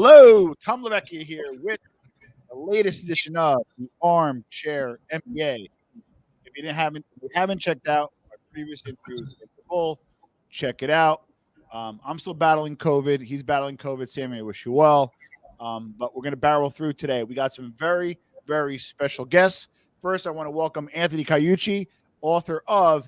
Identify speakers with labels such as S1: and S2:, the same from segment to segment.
S1: Hello, Tom Levecchia here with the latest edition of the Armchair MBA. If you haven't checked out my previous interviews with the Bull, check it out. I'm still battling COVID. He's battling COVID. Sammy, I wish you well. But we're going to barrel through today. We got some very, very special guests. First, I want to welcome Anthony Caucci, author of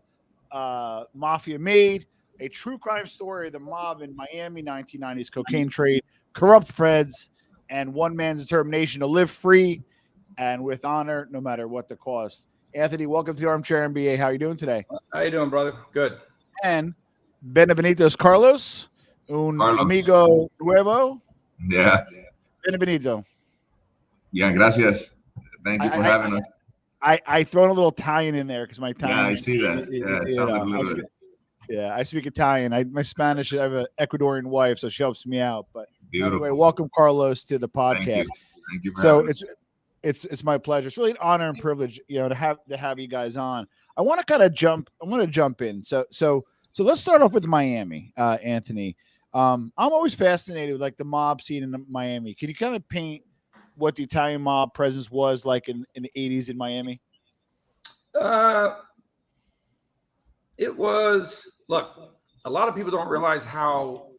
S1: Mafia Made, a true crime story of the mob in Miami, 1990s cocaine trade, corrupt feds, and one man's determination to live free and with honor, no matter what the cost. Anthony, welcome to the Armchair MBA. How are you doing today?
S2: How you doing, brother? Good.
S1: And Benvenidos, Carlos, amigo nuevo.
S3: Yeah.
S1: Benvenido.
S3: Yeah, gracias. Thank you for having us.
S1: I thrown a little Italian in there because my Italian.
S3: Yeah, I see that. It sounded a little bit.
S1: Yeah, I speak Italian. My Spanish, I have an Ecuadorian wife, so she helps me out. But
S3: Beautiful.
S1: anyway, welcome Carlos to the podcast.
S3: Thank you for
S1: so
S3: having us.
S1: it's my pleasure. It's really an honor and privilege, to have you guys on. I want to kind of jump in. So let's start off with Miami, Anthony. I'm always fascinated with like the mob scene in Miami. Can you kind of paint what the Italian mob presence was like in the 80s in Miami?
S2: It was, look, a lot of people don't realize how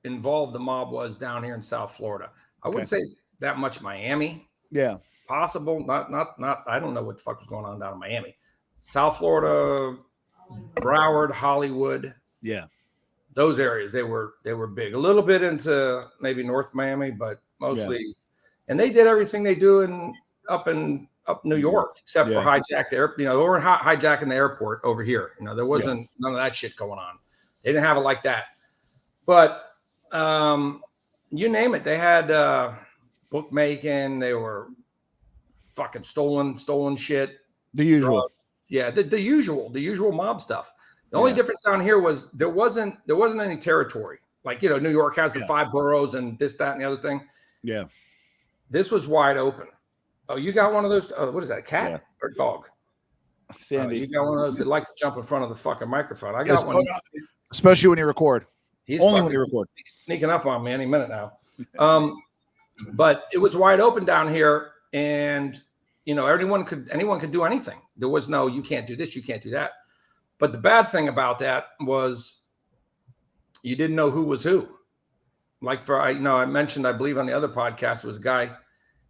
S2: involved the mob was down here in South Florida. I wouldn't say that much Miami.
S1: Yeah.
S2: Possible. Not, I don't know what the fuck was going on down in Miami. South Florida, Broward, Hollywood.
S1: Yeah.
S2: Those areas, they were big. A little bit into maybe North Miami, but mostly, and they did everything they do up New York, except for hijack the airport. They weren't hijacking the airport over here. There wasn't none of that shit going on. They didn't have it like that. But you name it, they had bookmaking. They were fucking stolen shit.
S1: The usual,
S2: drugs. Yeah, the usual mob stuff. The only difference down here was there wasn't any territory. Like New York has the 5 boroughs and this, that, and the other thing.
S1: Yeah,
S2: this was wide open. Oh, you got one of those? What is that? A cat or dog?
S1: Sandy.
S2: You got one of those that like to jump in front of the fucking microphone. I got one,
S1: especially when you record.
S2: He's
S1: only when you record.
S2: He's sneaking up on me any minute now. But it was wide open down here, and anyone could do anything. There was no, you can't do this, you can't do that. But the bad thing about that was you didn't know who was who. Like I mentioned, I believe on the other podcast, was a guy,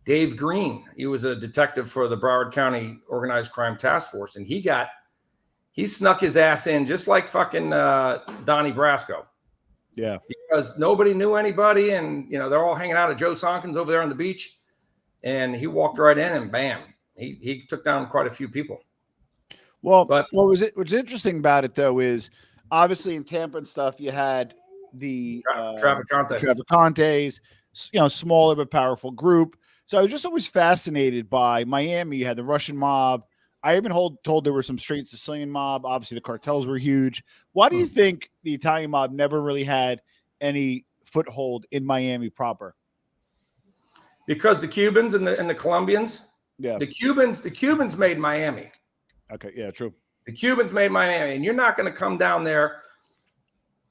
S2: Dave Green. He was a detective for the Broward County Organized Crime Task Force, and he snuck his ass in just like fucking Donnie Brasco.
S1: Yeah,
S2: because nobody knew anybody, and they're all hanging out at Joe Sonkin's over there on the beach, and he walked right in, and bam, he took down quite a few people.
S1: Well, what's interesting about it though is obviously in Tampa and stuff you had the Traficantes, smaller but powerful group. So I was just always fascinated by Miami. You had the Russian mob. I even told there were some straight Sicilian mob. Obviously the cartels were huge. Why do you think the Italian mob never really had any foothold in Miami proper?
S2: Because the Cubans and the Colombians.
S1: Yeah.
S2: The Cubans made Miami.
S1: Okay, yeah, true.
S2: The Cubans made Miami, and you're not going to come down there.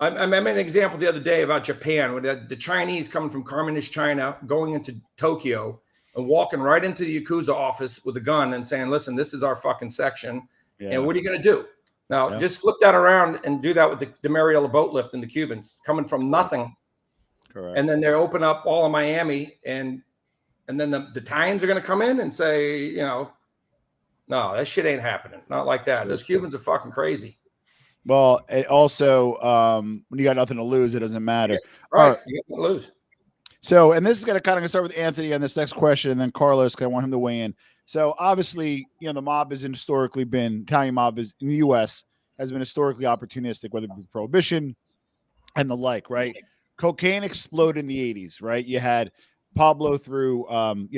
S2: I made an example the other day about Japan, with the Chinese coming from communist China, going into Tokyo and walking right into the Yakuza office with a gun and saying, listen, this is our fucking section. Yeah. And what are you going to do? Now, just flip that around and do that with the Mariela boat lift and the Cubans coming from nothing.
S1: Correct.
S2: And then they open up all of Miami, and then the Italians are going to come in and say, no, that shit ain't happening. Not like that. Those Cubans are fucking crazy.
S1: Well, it also, when you got nothing to lose, it doesn't matter.
S2: Yeah, right. You got to lose.
S1: So, and this is going to kind of start with Anthony on this next question, and then Carlos, because I want him to weigh in. So, obviously, the mob has historically been, Italian mob in the U.S. has been historically opportunistic, whether it be prohibition and the like, right? Cocaine exploded in the 80s, right? You had Pablo through,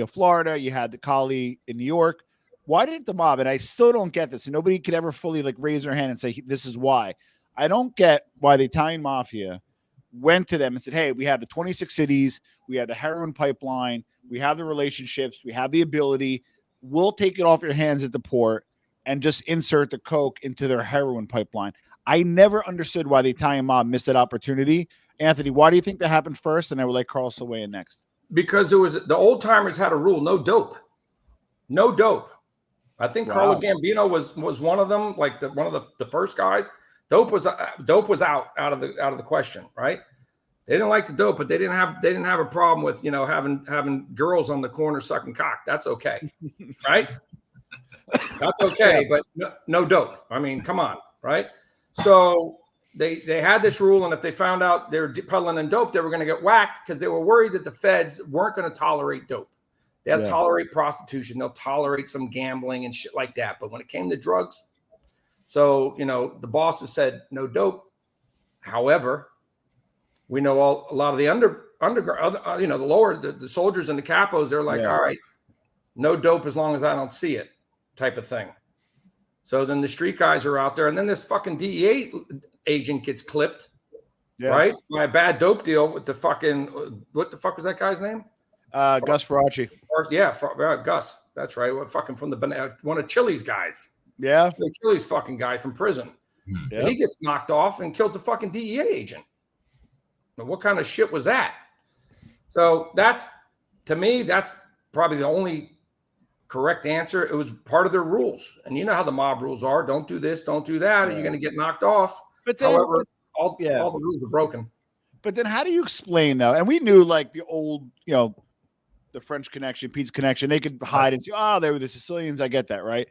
S1: Florida. You had the Cali in New York. Why didn't the mob, and I still don't get this, and nobody could ever fully raise their hand and say, this is why. I don't get why the Italian mafia went to them and said, hey, we have the 26 cities, we have the heroin pipeline, we have the relationships, we have the ability, we'll take it off your hands at the port and just insert the coke into their heroin pipeline. I never understood why the Italian mob missed that opportunity. Anthony, why do you think that happened first? And I would like Carlos to weigh in next.
S2: Because there was the old timers had a rule: no dope, no dope. I think Carlo Gambino was one of them, like one of the first guys. Dope was out of the question, right? They didn't like the dope, but they didn't have a problem with having girls on the corner sucking cock. That's okay, right? That's okay, but no dope. I mean, come on, right? So they had this rule, and if they found out they're peddling in dope, they were going to get whacked because they were worried that the feds weren't going to tolerate dope. They'll tolerate prostitution. They'll tolerate some gambling and shit like that. But when it came to drugs, so, the bosses said no dope. However, we know a lot of the underground, the soldiers and the capos, they're like, all right, no dope as long as I don't see it type of thing. So then the street guys are out there, and then this fucking DEA agent gets clipped, right? By a bad dope deal with the fucking, what the fuck was that guy's name?
S1: Gus Faraci.
S2: Yeah, Gus. That's right. Fucking from one of Chili's guys.
S1: Yeah.
S2: The Chili's fucking guy from prison. Yeah. He gets knocked off and kills a fucking DEA agent. But what kind of shit was that? So to me, that's probably the only correct answer. It was part of their rules. And you know how the mob rules are. Don't do this, don't do that, or you're going to get knocked off. But then, however, all the rules are broken.
S1: But then how do you explain, though? And we knew, like, the old, the French connection, Pete's connection, they could hide and say, oh, they were the Sicilians. I get that, right?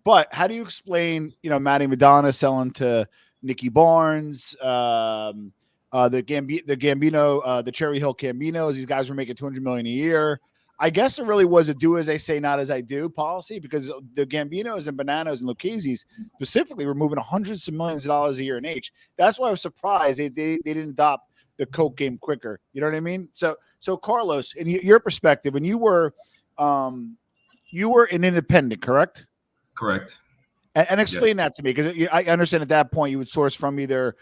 S1: But how do you explain, Matty Madonna selling to Nicky Barnes, the Gambino, the Cherry Hill Gambinos? These guys were making $200 million a year. I guess it really was a do as I say, not as I do policy, because the Gambinos and Bananos and Lucchese's specifically were moving hundreds of millions of dollars a year in H. That's why I was surprised they didn't adopt the Coke game quicker. You know what I mean? So Carlos, in your perspective, when you were an independent, correct?
S3: Correct.
S1: And explain that to me, because I understand at that point you would source from either,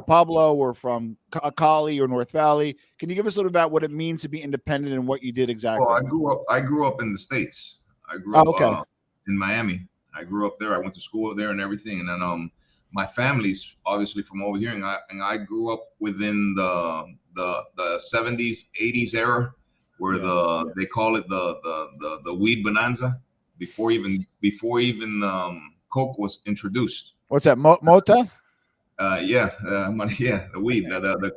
S1: Pablo or from Cali or North Valley. Can you give us a little about what it means to be independent and what you did exactly?
S3: Well, I grew up in the States. I grew up in Miami. I grew up there. I went to school there and everything. And then my family's obviously from over here, and I grew up within the 70s, 80s era, where they call it the weed bonanza before even Coke was introduced.
S1: What's that? Mota?
S3: The weed, the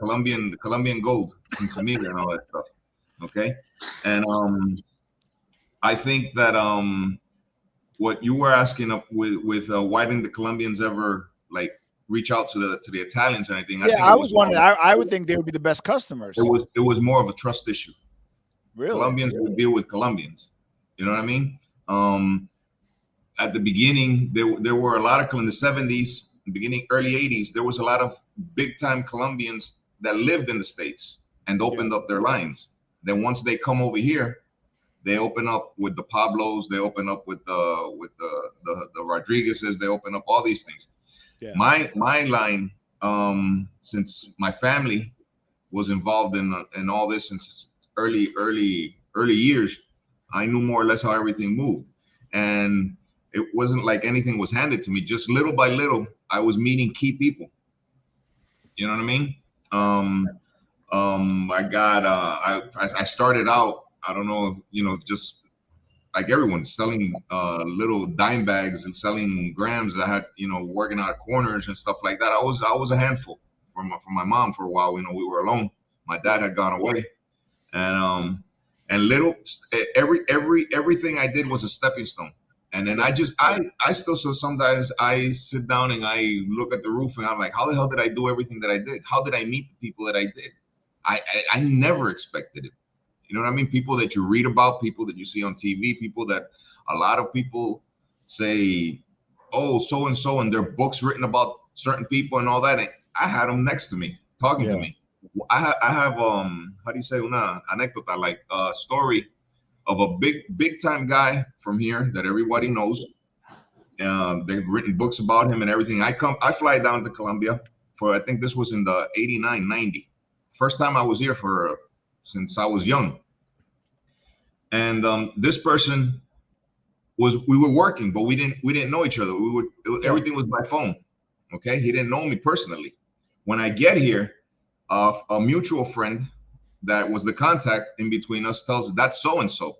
S3: Colombian gold, Sinsemilla and all that stuff. Okay, and I think that what you were asking with why didn't the Colombians ever like reach out to the Italians or anything?
S1: I was wondering. I would think they would be the best customers.
S3: It was more of a trust issue.
S1: Really,
S3: Colombians would deal with Colombians. You know what I mean? At the beginning, there were a lot of, in the 70s, early 80s, there was a lot of big time Colombians that lived in the States and opened up their lines. Then once they come over here, they open up with the Pablos, they open up with the Rodriguezes, they open up all these things. Yeah. My line, since my family was involved in all this since early years, I knew more or less how everything moved. And it wasn't like anything was handed to me. Just little by little, I was meeting key people. You know what I mean? I started out, I don't know, just like everyone, selling little dime bags and selling grams. I had, working out corners and stuff like that. I was a handful for my mom for a while. We were alone. My dad had gone away, and everything I did was a stepping stone. And then I still, so sometimes I sit down and I look at the roof and I'm like, how the hell did I do everything that I did? How did I meet the people that I did? I never expected it. You know what I mean? People that you read about, people that you see on TV, people that a lot of people say, oh, so-and-so, and their books written about certain people and all that. And I had them next to me, talking to me. I have how do you say, una anécdota, like a story of a big time guy from here that everybody knows. They've written books about him and everything. I fly down to Colombia for, I think this was in the 89, 90. First time I was here since I was young. And this person we were working, but we didn't know each other. Everything was by phone. Okay. He didn't know me personally. When I get here, a mutual friend that was the contact in between us tells us that's so and so.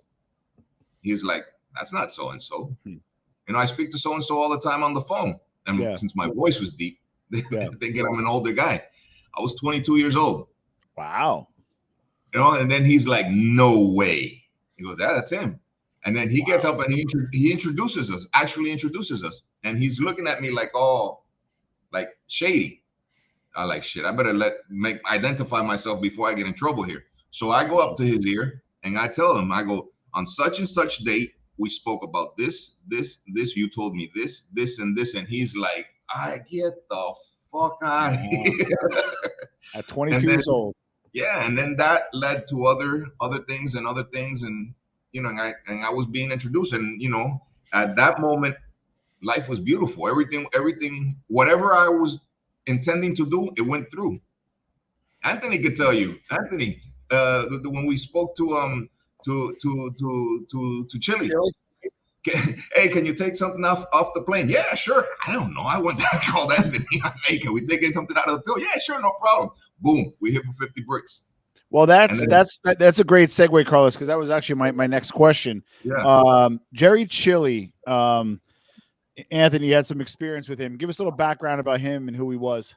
S3: He's like, that's not so and so. I speak to so and so all the time on the phone, and since my voice was deep, they think I'm an older guy. I was 22 years old.
S1: Wow.
S3: And then he's like, no way. He goes, that's him. And then he gets up and he introduces us, and he's looking at me like, oh, like shady. I like, shit, I better identify myself before I get in trouble here. So I go up to his ear and I tell him, I go, on such and such date, we spoke about this, you told me this, and this. And he's like, I get the fuck out of here.
S1: At 22 years old.
S3: Yeah. And then that led to other things. And, and I was being introduced, and, at that moment, life was beautiful. Everything, whatever I was intending to do, it went through. Anthony could tell you, when we spoke to Chile. Hey, can you take something off the plane? Yeah, sure. I don't know. I called Anthony. Hey, can we take something out of the bill? Yeah, sure, no problem. Boom, we hit for 50 bricks. Well,
S1: that's a great segue, Carlos, because that was actually my next question.
S3: Yeah.
S1: Jerry Chile, Anthony had some experience with him. Give us a little background about him and who he was.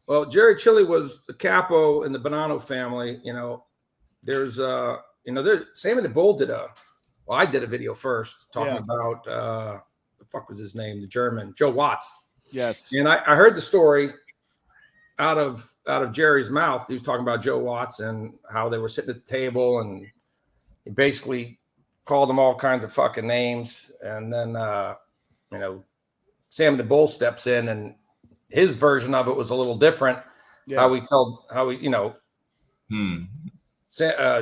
S2: Well, Jerry Chile was the capo in the Bonanno family. There's Sammy the Bull I did a video first talking about the fuck was his name, the German Joe Watts.
S1: Yes.
S2: And I heard the story out of Jerry's mouth. He was talking about Joe Watts and how they were sitting at the table, and he basically called them all kinds of fucking names. And then Sammy the Bull steps in, and his version of it was a little different. Yeah.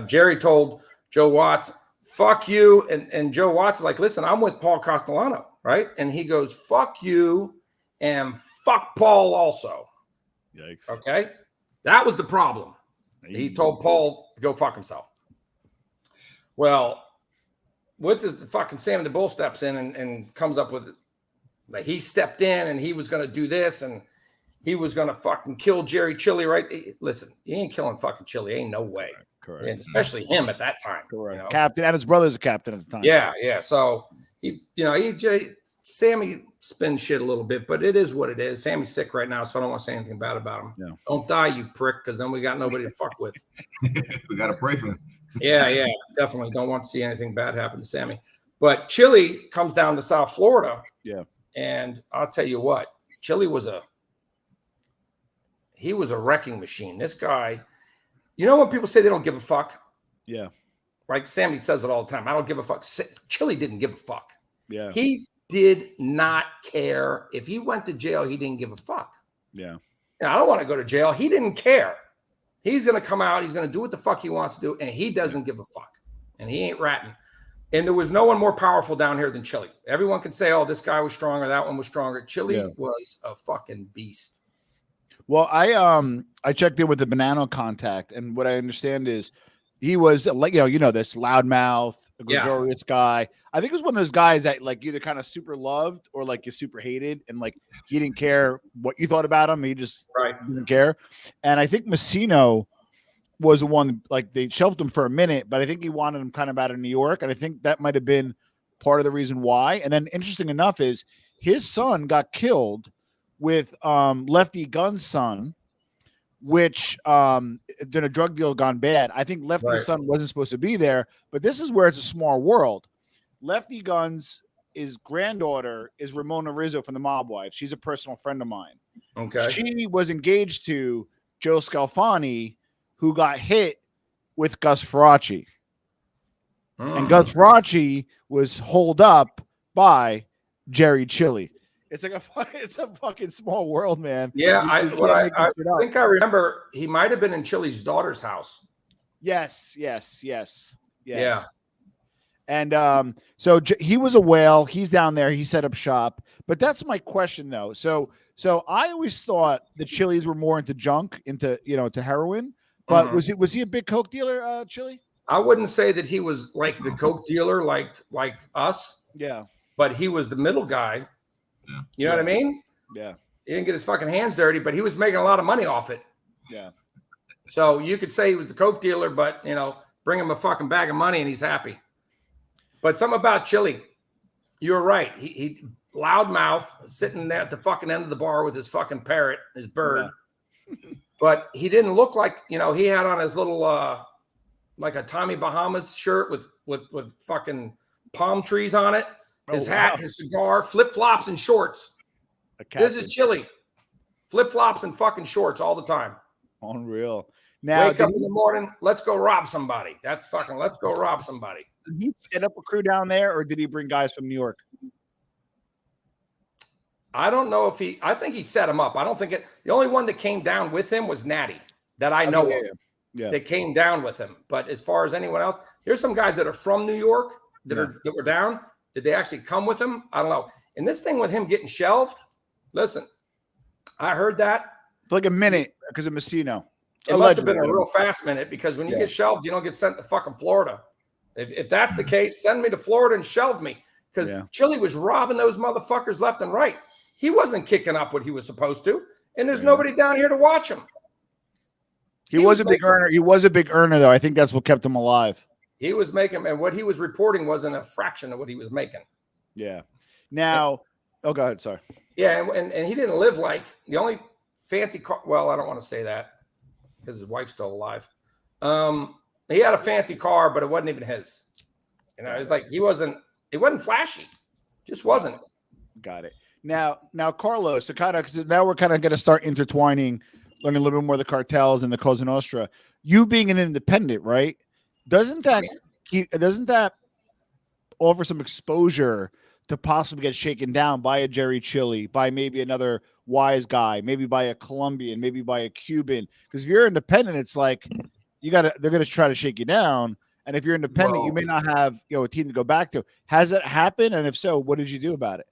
S2: Jerry told Joe Watts, fuck you. And Joe Watts is like, listen, I'm with Paul Castellano, right? And he goes, fuck you and fuck Paul also.
S1: Yikes.
S2: Okay? That was the problem. He told Paul to go fuck himself. Well, the fucking Sam the Bull steps in and comes up with, like, he stepped in and he was going to do this and he was going to fucking kill Jerry Chile, right? Listen, he ain't killing fucking Chile. Ain't no way.
S1: Correct.
S2: And especially him at that time.
S1: Correct. Captain, and his brother's a captain at the time.
S2: Yeah. So Sammy spins shit a little bit, but it is what it is. Sammy's sick right now, so I don't want to say anything bad about him.
S1: Yeah.
S2: Don't die, you prick, because then we got nobody to fuck with.
S3: We got to pray for him.
S2: Yeah, definitely. Don't want to see anything bad happen to Sammy. But Chile comes down to South Florida.
S1: Yeah.
S2: And I'll tell you what, Chile was a wrecking machine. This guy, when people say they don't give a fuck?
S1: Yeah.
S2: Right? Sammy says it all the time. I don't give a fuck. Chile didn't give a fuck.
S1: Yeah.
S2: He did not care. If he went to jail, he didn't give a fuck.
S1: Yeah.
S2: I don't want to go to jail. He didn't care. He's going to come out. He's going to do what the fuck he wants to do. And he doesn't give a fuck. And he ain't ratting. And there was no one more powerful down here than Chile. Everyone can say, oh, this guy was stronger. That one was stronger. Chile was a fucking beast.
S1: Well, I checked in with the Bonanno contact. And what I understand is he was like, this loudmouth, gregarious guy. I think it was one of those guys that like either kind of super loved or like you super hated, and like he didn't care what you thought about him. He just didn't care. And I think Messino was the one, like they shelved him for a minute, but I think he wanted him kind of out of New York. And I think that might have been part of the reason why. And then interesting enough is his son got killed with Lefty Gunn's son, which then a drug deal gone bad. I think Lefty's son wasn't supposed to be there, but this is where it's a small world. Lefty Gunn's granddaughter is Ramona Rizzo from the Mob Wives. She's a personal friend of mine.
S2: Okay.
S1: She was engaged to Joe Scalfani, who got hit with Gus Faraci. And Gus Faraci was holed up by Jerry Chile. It's like it's a fucking small world, man.
S2: Yeah, I think I remember he might have been in Chile's daughter's house.
S1: Yes.
S2: Yeah.
S1: And so he was a whale. He's down there. He set up shop. But that's my question, though. So I always thought the Chiles were more into junk, into heroin. But was he a big coke dealer, Chile?
S2: I wouldn't say that he was like the coke dealer, like us.
S1: Yeah.
S2: But he was the middle guy.
S3: Yeah.
S2: You know what I mean?
S1: Yeah.
S2: He didn't get his fucking hands dirty, but he was making a lot of money off it.
S1: Yeah.
S2: So you could say he was the coke dealer, but bring him a fucking bag of money and he's happy. But something about Chili, you're right. He loudmouth sitting there at the fucking end of the bar with his fucking parrot, his bird. Yeah. But he didn't look like, he had on his little like a Tommy Bahamas shirt with fucking palm trees on it. His hat, his cigar, flip-flops and shorts. This is Chili. Flip-flops and fucking shorts all the time.
S1: Unreal. Now,
S2: wake up in the morning, let's go rob somebody. That's fucking, let's go rob somebody.
S1: Did he set up a crew down there, or did he bring guys from New York?
S2: I don't know if I think he set him up. I don't think the only one that came down with him was Natty that I know of. Yeah. That came down with him. But as far as anyone else, here's some guys that are from New York that were down. Did they actually come with him? I don't know. And this thing with him getting shelved, listen, I heard that.
S1: For like a minute because of Messino.
S2: It must have been a real fast minute because when you get shelved, you don't get sent to fucking Florida. If that's the case, send me to Florida and shelve me. Because Chili was robbing those motherfuckers left and right. He wasn't kicking up what he was supposed to. And there's nobody down here to watch him.
S1: He was a big earner. He was a big earner, though. I think that's what kept him alive.
S2: He was making, and what he was reporting wasn't a fraction of what he was making.
S1: Yeah. Now, go ahead. Sorry.
S2: Yeah, and he didn't live like the only fancy car. Well, I don't want to say that because his wife's still alive. He had a fancy car, but it wasn't even his. It's like he wasn't flashy. Just wasn't.
S1: Got it. Now, Carlos, because now we're kind of going to start intertwining, learning a little bit more of the cartels and the Cosa Nostra. You being an independent, right? Doesn't that offer some exposure to possibly get shaken down by a Jerry Chili, by maybe another wise guy, maybe by a Colombian, maybe by a Cuban? Because if you're independent, it's like they're going to try to shake you down. And if you're independent, you may not have a team to go back to. Has it happened? And if so, what did you do about it?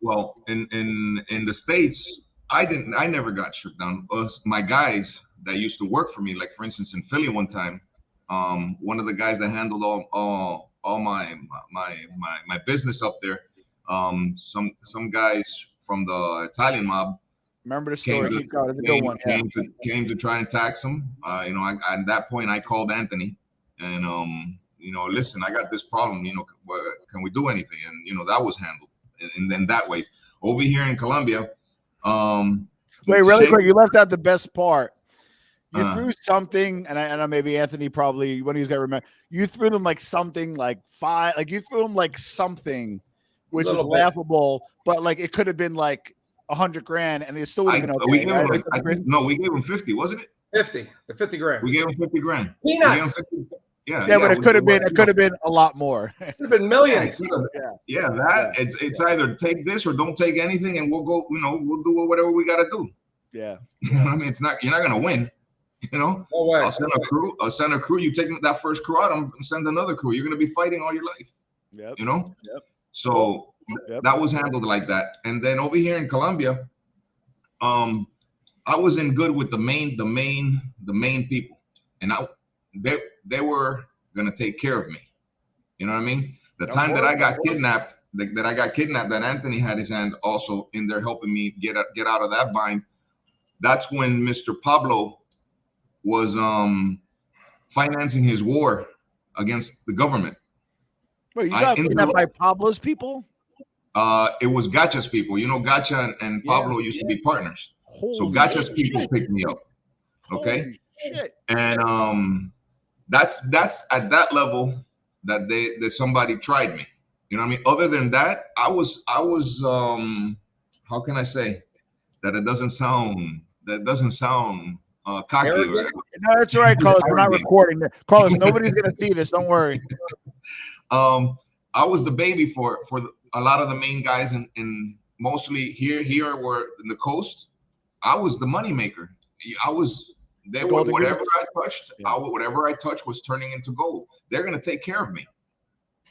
S3: Well, in the States, I never got shook down. My guys that used to work for me, like for instance in Philly one time, one of the guys that handled all my business up there, some guys from the Italian mob.
S1: Remember the story?
S3: Came to try and tax him. At that point I called Anthony and listen, I got this problem. Can we do anything? And that was handled. And then that way, over here in Colombia.
S1: Wait, really quick, you left out the best part. You threw something, and I know maybe Anthony probably one of these guys remember. You threw them like something like five, like you threw them like something, which was laughable, but like it could have been like $100,000, and it still would have been okay.
S3: We gave him 50, wasn't it?
S2: 50 grand.
S3: We gave him 50 grand.
S2: Peanuts.
S3: Yeah,
S1: but it could have been a lot more.
S2: It could have been millions.
S3: It's either take this or don't take anything, and we'll go. We'll do whatever we got to do.
S1: Yeah,
S3: I mean, you're not gonna win.
S2: No way.
S3: I'll send a crew. You take that first crew out, I'm send another crew. You're gonna be fighting all your life.
S1: Yep.
S3: Yep. So that was handled like that. And then over here in Colombia, I was in good with the main people, and they were gonna take care of me. You know what I mean? The time that I got kidnapped, that Anthony had his hand also in there helping me get out of that bind. That's when Mr. Pablo was financing his war against the government.
S1: Wait, you got kidnapped by Pablo's people?
S3: It was Gacha's people. Gacha and Pablo used to be partners. So Gacha's people picked me up. Okay.
S1: Holy shit.
S3: And that's at that level that somebody tried me. You know what I mean? Other than that, I was how can I say that it doesn't sound cocky. Right?
S1: No, that's all right, Carlos. We're not recording. Carlos, nobody's gonna see this. Don't worry.
S3: I was the baby for a lot of the main guys in mostly here were in the coast. I was the money maker. Whatever I touched was turning into gold. They're gonna take care of me.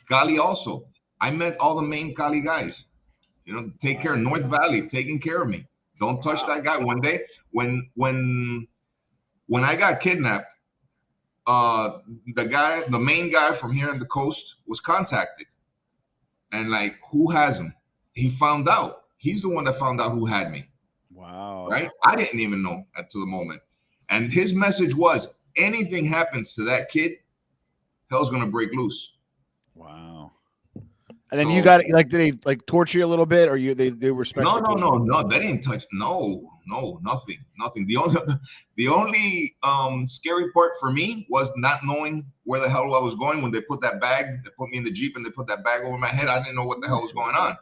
S3: Cali also. I met all the main Cali guys. Take care of North Valley, taking care of me. Don't touch that guy. One day, when I got kidnapped, the main guy from here on the coast was contacted, and like, who has him? He found out. He's the one that found out who had me.
S1: Wow.
S3: Right? I didn't even know until the moment. And his message was, anything happens to that kid, hell's gonna break loose.
S1: Wow. And then you got like, did they like torture you a little bit, or they respect?
S3: No. They didn't touch. No, nothing. The only scary part for me was not knowing where the hell I was going. When they put that bag, they put me in the Jeep and they put that bag over my head. I didn't know what the hell was going on.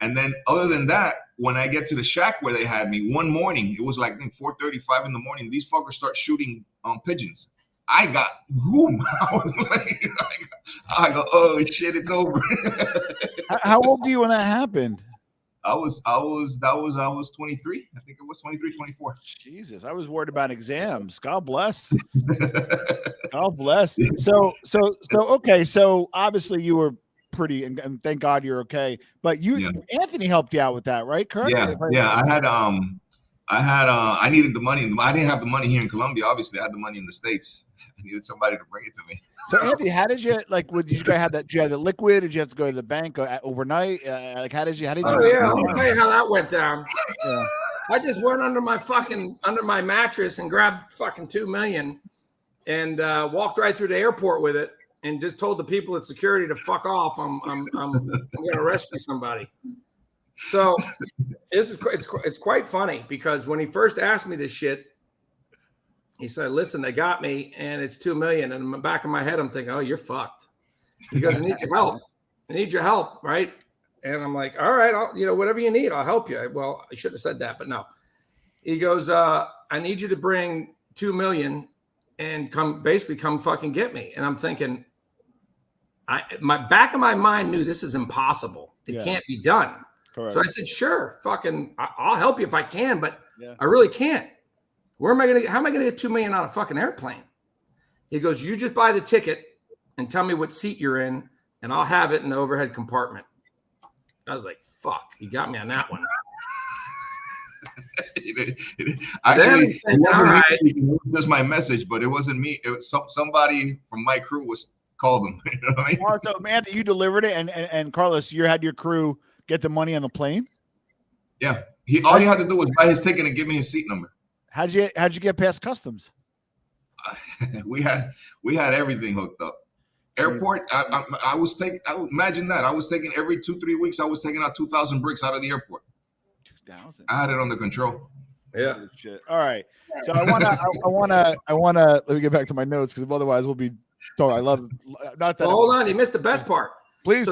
S3: And then other than that, when I get to the shack where they had me one morning, it was like 4:35 in the morning. These fuckers start shooting pigeons. I got room. I go, oh shit, it's over.
S1: How old were you when that happened?
S3: I was 23. I think it was 23, 24.
S1: Jesus, I was worried about exams. God bless. God bless. So okay. So obviously you were pretty, and thank God you're okay. But Anthony helped you out with that, right? Correct?
S3: Yeah. I needed the money. I didn't have the money here in Colombia. Obviously, I had the money in the States. I needed somebody to bring it to me.
S1: So Anthony, how did you did you guys have that? Did you have the liquid? Did you have to go to the bank overnight? Like how did you?
S2: Oh yeah, I'll tell you how that went down. Yeah. I just went under my mattress and grabbed fucking $2 million and walked right through the airport with it and just told the people at security to fuck off. I'm gonna rescue somebody. So it's quite funny because when he first asked me this shit, he said, listen, they got me and it's $2 million. And in the back of my head, I'm thinking, oh, you're fucked. He goes, I need your help. I need your help, right? And I'm like, all right, whatever you need, I'll help you. Well, I shouldn't have said that, but no. He goes, I need you to bring $2 million and come fucking get me. And I'm thinking, my back of my mind knew this is impossible. It can't be done. Correct. So I said, sure, fucking, I'll help you if I can, but I really can't. How am I going to get $2 million on a fucking airplane? He goes, you just buy the ticket and tell me what seat you're in and I'll have it in the overhead compartment. I was like, fuck, he got me on that one.
S3: Actually, it was just my message, but it wasn't me. It was somebody from my crew called him. You know what I mean?
S1: So, man, you delivered it, and Carlos, you had your crew get the money on the plane?
S3: Yeah. All he had to do was buy his ticket and give me his seat number.
S1: How'd you get past customs?
S3: We had everything hooked up. Airport, I was taking. Imagine that. I was taking every 2-3 weeks. I was taking out 2,000 bricks out of the airport. 2,000. I had it under control.
S2: Yeah.
S1: Shit. All right. So I wanna. Let me get back to my notes because otherwise we'll be. So I love. Not that.
S2: Well, hold on. You missed the best part.
S1: Please.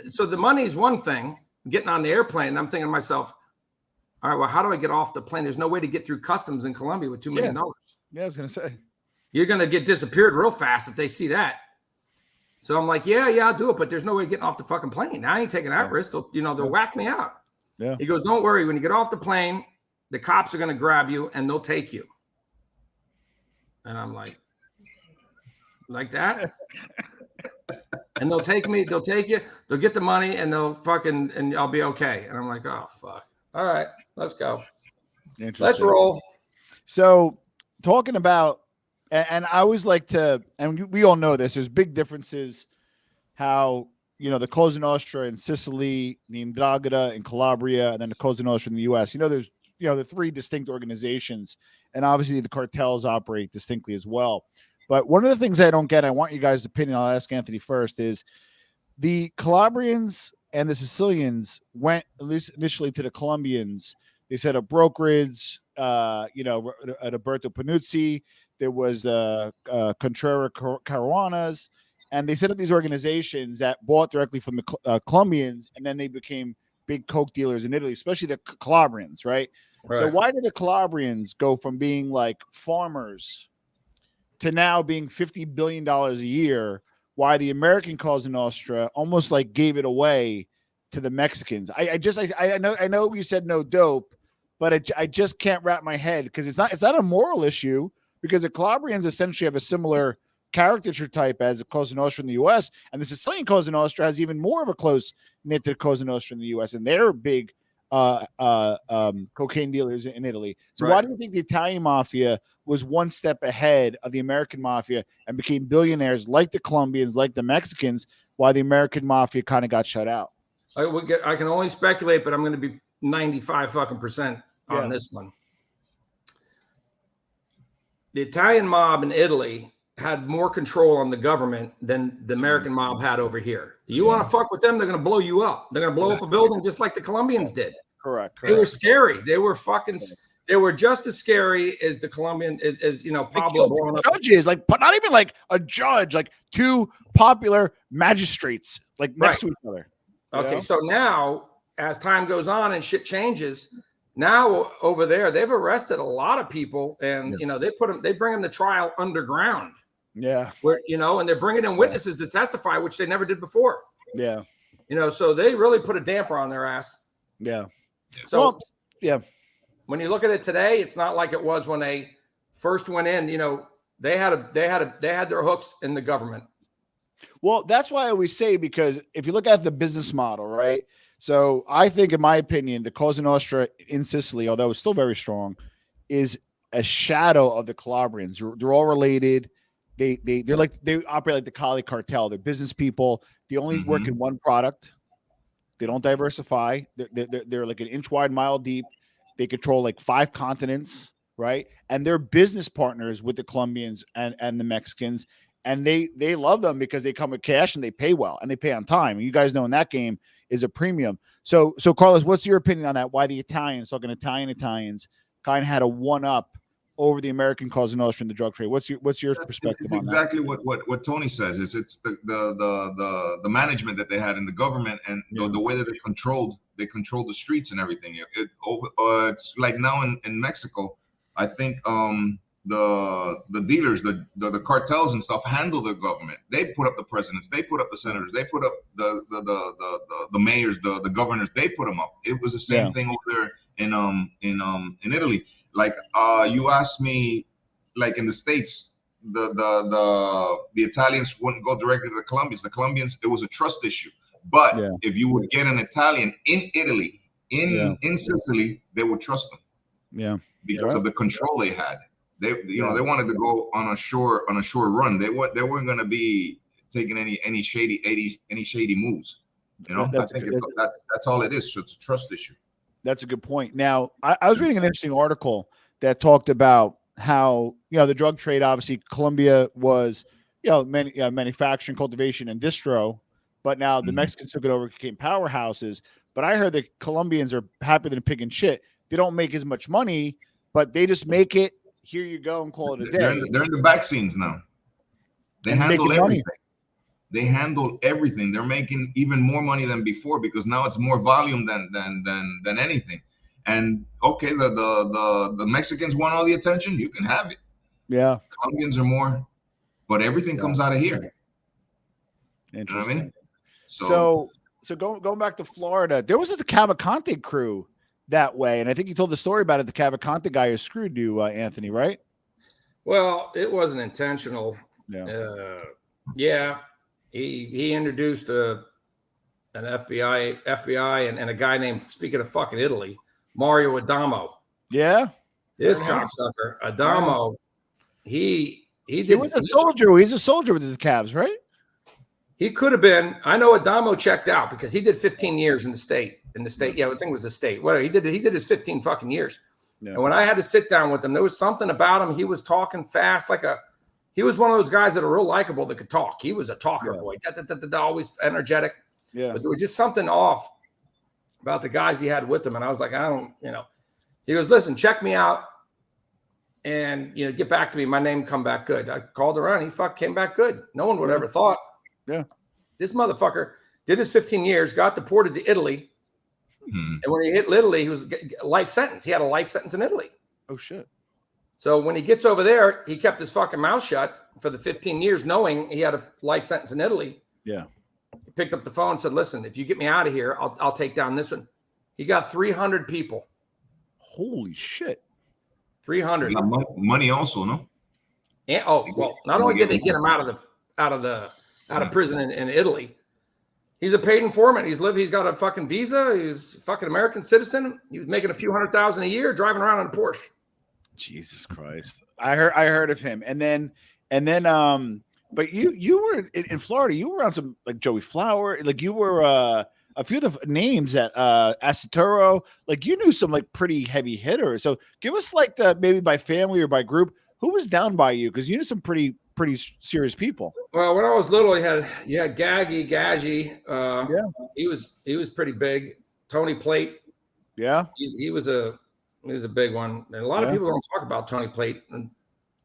S2: So the money is one thing. Getting on the airplane, I'm thinking to myself, all right, well, how do I get off the plane? There's no way to get through customs in Colombia with $2 million.
S1: Yeah, I was gonna say.
S2: You're gonna get disappeared real fast if they see that. So I'm like, yeah, I'll do it, but there's no way of getting off the fucking plane. I ain't taking that risk. They'll whack me out.
S1: Yeah.
S2: He goes, don't worry. When you get off the plane, the cops are gonna grab you and they'll take you. And I'm like that? And they'll take me, they'll take you, they'll get the money and and I'll be okay. And I'm like, oh, fuck. All right, let's go. Let's roll.
S1: So talking about, and I always like to, and we all know this, there's big differences how, the Cosa Nostra in Sicily, the 'Ndrangheta in Calabria, and then the Cosa Nostra in the U.S. There's, the three distinct organizations, and obviously the cartels operate distinctly as well. But one of the things I don't get, I want you guys' opinion, I'll ask Anthony first, is the Calabrians and the Sicilians went, at least initially, to the Colombians. They set up brokerage, at Alberto Panuzzi. There was Contreras Caruanas, and they set up these organizations that bought directly from the Colombians, and then they became big coke dealers in Italy, especially the Calabrians, right? So why did the Calabrians go from being like farmers to now being $50 billion a year? Why the American Cosa Nostra almost like gave it away to the Mexicans? I know you said no dope, but I just can't wrap my head because it's not a moral issue, because the Calabrians essentially have a similar caricature type as a Cosa Nostra in the U.S., and the Sicilian Cosa Nostra has even more of a close knit to Cosa Nostra in the U.S., and they're big cocaine dealers in Italy. So why do you think the Italian Mafia was one step ahead of the American Mafia and became billionaires like the Colombians, like the Mexicans, while the American Mafia kind of got shut out?
S2: I can only speculate, but I'm going to be 95% on this one. the Italian mob in Italy had more control on the government than the American mob had over here. You want to fuck with them, they're going to blow you up. They're going to blow up a building just like the Colombians did.
S1: Correct.
S2: They were scary. They were fucking. They were just as scary as the Colombian, as you know, Pablo blowing up.
S1: Judges, like, but not even like a judge, like two popular magistrates, like next to each other.
S2: Okay, so now as time goes on and shit changes, now over there they've arrested a lot of people, and you know they bring them to trial underground.
S1: Yeah,
S2: where and they're bringing in witnesses to testify, which they never did before.
S1: Yeah,
S2: so they really put a damper on their ass.
S1: Yeah.
S2: So when you look at it today, it's not like it was when they first went in. They had their hooks in the government.
S1: Well, that's why I always say, because if you look at the business model, right? So I think, in my opinion, the Cosa Nostra in Sicily, although it's still very strong, is a shadow of the Calabrians. They're all related. They operate like the Cali cartel. They're business people. They only work in one product. They don't diversify. They're like an inch wide, mile deep. They control like 5 continents, right? And they're business partners with the Colombians and the Mexicans. And they love them because they come with cash and they pay well and they pay on time. And you guys know in that game is a premium. So Carlos, what's your opinion on that? Why the Italians, talking Italians, kind of had a one-up over the American Cosa Nostra in the drug trade? What's your perspective on that?
S3: Exactly what Tony says. It's the management that they had in the government, and the way that they controlled the streets and everything. It's like now in Mexico, I think the dealers, the cartels and stuff handle the government. They put up the presidents, they put up the senators, they put up the mayors, the governors. They put them up. It was the same thing over there in Italy. Like you asked me, like in the States, the Italians wouldn't go directly to the Colombians. The Colombians, it was a trust issue. But if you would get an Italian in Italy, in Sicily, they would trust them.
S1: Yeah,
S3: because of the control they had. They they wanted to go on a shore run. They weren't going to be taking any shady moves. That's all it is. So it's a trust issue.
S1: That's a good point. Now, I was reading an interesting article that talked about how the drug trade. Obviously, Colombia was manufacturing, cultivation, and distro, but now the Mexicans took it over, became powerhouses. But I heard the Colombians are happier than a pig in shit. They don't make as much money, but they just make it. Here you go, and call it a day.
S3: They're in the back scenes now. They handle everything. They handle everything. They're making even more money than before because now it's more volume than anything. And okay, the Mexicans want all the attention. You can have it.
S1: Yeah.
S3: Colombians are more, but everything comes out of here.
S1: Interesting.
S3: You know what I mean?
S1: So going back to Florida, there was the Cavalcante crew that way, and I think you told the story about it. The Cavalcante guy who screwed you, Anthony, right?
S2: Well, it wasn't intentional. He introduced an FBI and a guy named, speaking of fucking Italy, Mario Adamo.
S1: Yeah,
S2: this cocksucker Adamo. He
S1: was a soldier. He's a soldier with the Cavs, right?
S2: He could have been. I know Adamo checked out because he did 15 years in the state. I think it was the state. Well, he did his 15 fucking years. Yeah. And when I had to sit down with him, there was something about him. He was talking fast, he was one of those guys that are real likable that could talk. He was a talker boy, always energetic. Yeah. But there was just something off about the guys he had with him. And I was like, he goes, listen, check me out and, get back to me. My name come back good. I called around. He came back good. No one would ever thought.
S1: Yeah.
S2: This motherfucker did his 15 years, got deported to Italy. And when he hit Italy, he was life sentence. He had a life sentence in Italy.
S1: Oh, shit.
S2: So when he gets over there, he kept his fucking mouth shut for the 15 years, knowing he had a life sentence in Italy.
S1: Yeah.
S2: He picked up the phone and said, listen, if you get me out of here, I'll take down this one. He got 300 people.
S1: Holy shit.
S2: 300.
S3: Money also, no?
S2: And, not only did they get him out of prison in Italy, he's a paid informant. He's got a fucking visa. He's a fucking American citizen. He was making a few $100,000 a year, driving around in a Porsche.
S1: Jesus Christ. I heard of him. And then, but you were in Florida, you were on some like Joey Flower, like you were a few of the names at Asituro, like you knew some like pretty heavy hitters. So give us maybe by family or by group, Who was down by you? Because you knew some pretty serious people.
S2: Well, when I was little, you had Gaggy.
S1: Yeah.
S2: He was pretty big. Tony Plate.
S1: Yeah.
S2: He was a big one. And a lot of
S1: Yeah.
S2: people don't talk about Tony Plate, and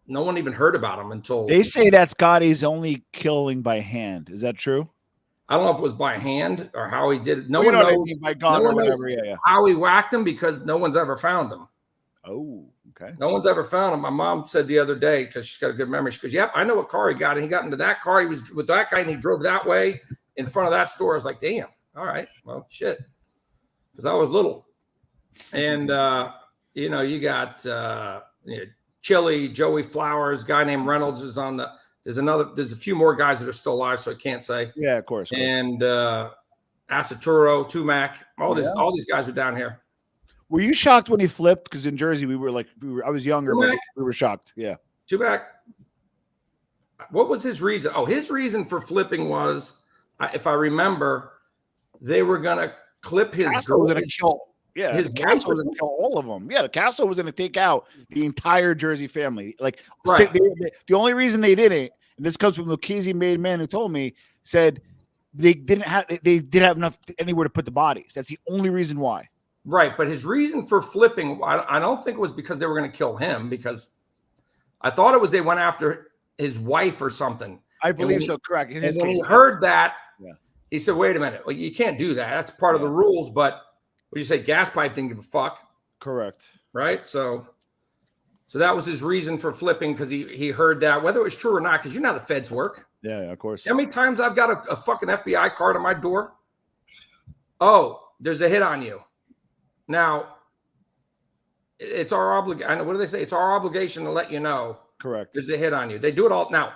S2: no one even heard about him until
S1: They say that's Gotti's only killing by hand. Is that true?
S2: I don't know if it was by hand or how he did it. No
S1: Well,
S2: one
S1: you know what I
S2: knows
S1: mean, by God
S2: no
S1: or
S2: one knows
S1: whatever. Yeah.
S2: how he whacked him because no one's ever found him.
S1: Oh, okay.
S2: No one's ever found him. My mom said the other day, because she's got a good memory, she goes, "Yep, I know what car he got." And he got into that car. He was with that guy, and he drove that way in front of that store. I was like, "Damn, all right, well, shit," because I was little. And you got Chili, Joey Flowers, guy named Reynolds is on the. There's a few more guys that are still alive, so I can't say.
S1: Yeah, of course.
S2: And Asaturo, Tumac, all these guys are down here.
S1: Were you shocked when he flipped? Because in Jersey, I was younger, but we were shocked. Yeah.
S2: Tumac. What was his reason? Oh, his reason for flipping was, if I remember, they were gonna clip his
S1: Castle was going to kill. Yeah,
S2: his
S1: Castle was going to kill all of them. Yeah, the Castle was going to take out the entire Jersey family. Like,
S2: Right.
S1: the only reason they didn't, and this comes from the Lucchese made man who told me, said they didn't have enough anywhere to put the bodies. That's the only reason why.
S2: Right, but his reason for flipping, I don't think it was because they were going to kill him, because I thought it was they went after his wife or something.
S1: I believe so. Correct. In his
S2: And when
S1: case,
S2: he heard that,
S1: Yeah.
S2: he said, "Wait a minute, well, you can't do that. That's part of the rules." But what you say, gas pipe didn't give a fuck,
S1: correct.
S2: right? So that was his reason for flipping, because he heard that, whether it was true or not, because you know how the feds work.
S1: Yeah, of course.
S2: You know how many times I've got a fucking FBI card on my door? Oh, there's a hit on you. Now, it's our obligation. What do they say? It's our obligation to let you know
S1: Correct.
S2: there's a hit on you. They do it all. Now,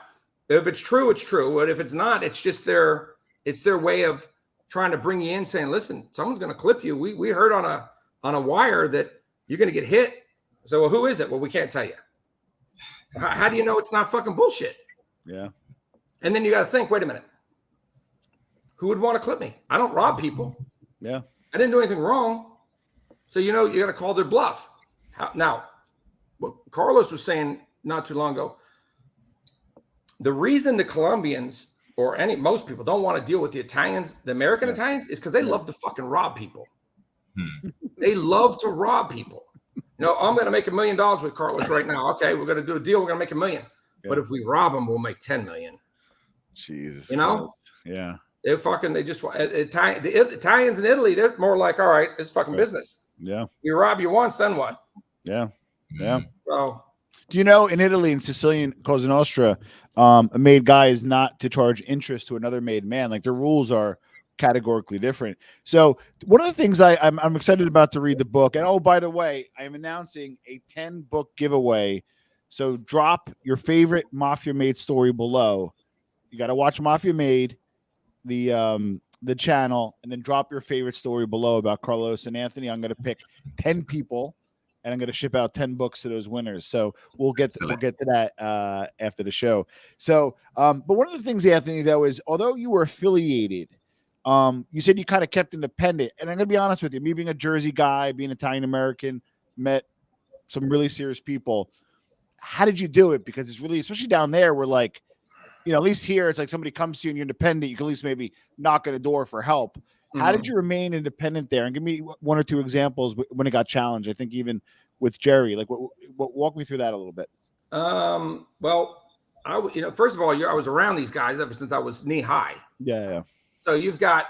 S2: if it's true, it's true. But if it's not, it's just their way of trying to bring you in, saying, "Listen, someone's going to clip you. We heard on a wire that you're going to get hit." So, well, who is it? Well, we can't tell you. How do you know it's not fucking bullshit?
S1: Yeah.
S2: And then you got to think, wait a minute. Who would want to clip me? I don't rob people.
S1: Yeah.
S2: I didn't do anything wrong. So, you got to call their bluff. Now, what Carlos was saying not too long ago, the reason the Colombians or most people don't want to deal with the Italians, the American Italians, is because they love to fucking rob people. They love to rob people. I'm going to make $1 million with Carlos right now. Okay, we're going to do a deal. We're going to make $1 million.
S1: Yeah.
S2: But if we rob them, we'll make 10 million.
S1: Jesus.
S2: Christ.
S1: Yeah.
S2: They just the Italians in Italy, they're more like, all right, it's fucking business.
S1: Yeah.
S2: We rob you once, then what?
S1: Yeah. Yeah.
S2: So,
S1: do you know in Italy, in Sicilian Cosa Nostra, a made guy is not to charge interest to another made man? Like, the rules are categorically different. So one of the things I'm excited about to read the book. And oh, by the way, I am announcing a 10-book giveaway. So drop your favorite Mafia Made story below. You got to watch Mafia Made, the channel, and then drop your favorite story below about Carlos and Anthony. I'm going to pick 10 people, and I'm going to ship out 10 books to those winners. So we'll get to that after the show. So, but one of the things, Anthony, though, is although you were affiliated, you said you kind of kept independent. And I'm going to be honest with you, me being a Jersey guy, being Italian-American, met some really serious people. How did you do it? Because it's really, especially down there, we're like, at least here, it's like somebody comes to you and you're independent. You can at least maybe knock on a door for help. How did you remain independent there? And give me one or two examples when it got challenged. I think even with Jerry, like walk me through that a little bit.
S2: Well, first of all, I was around these guys ever since I was knee high.
S1: Yeah.
S2: So you've got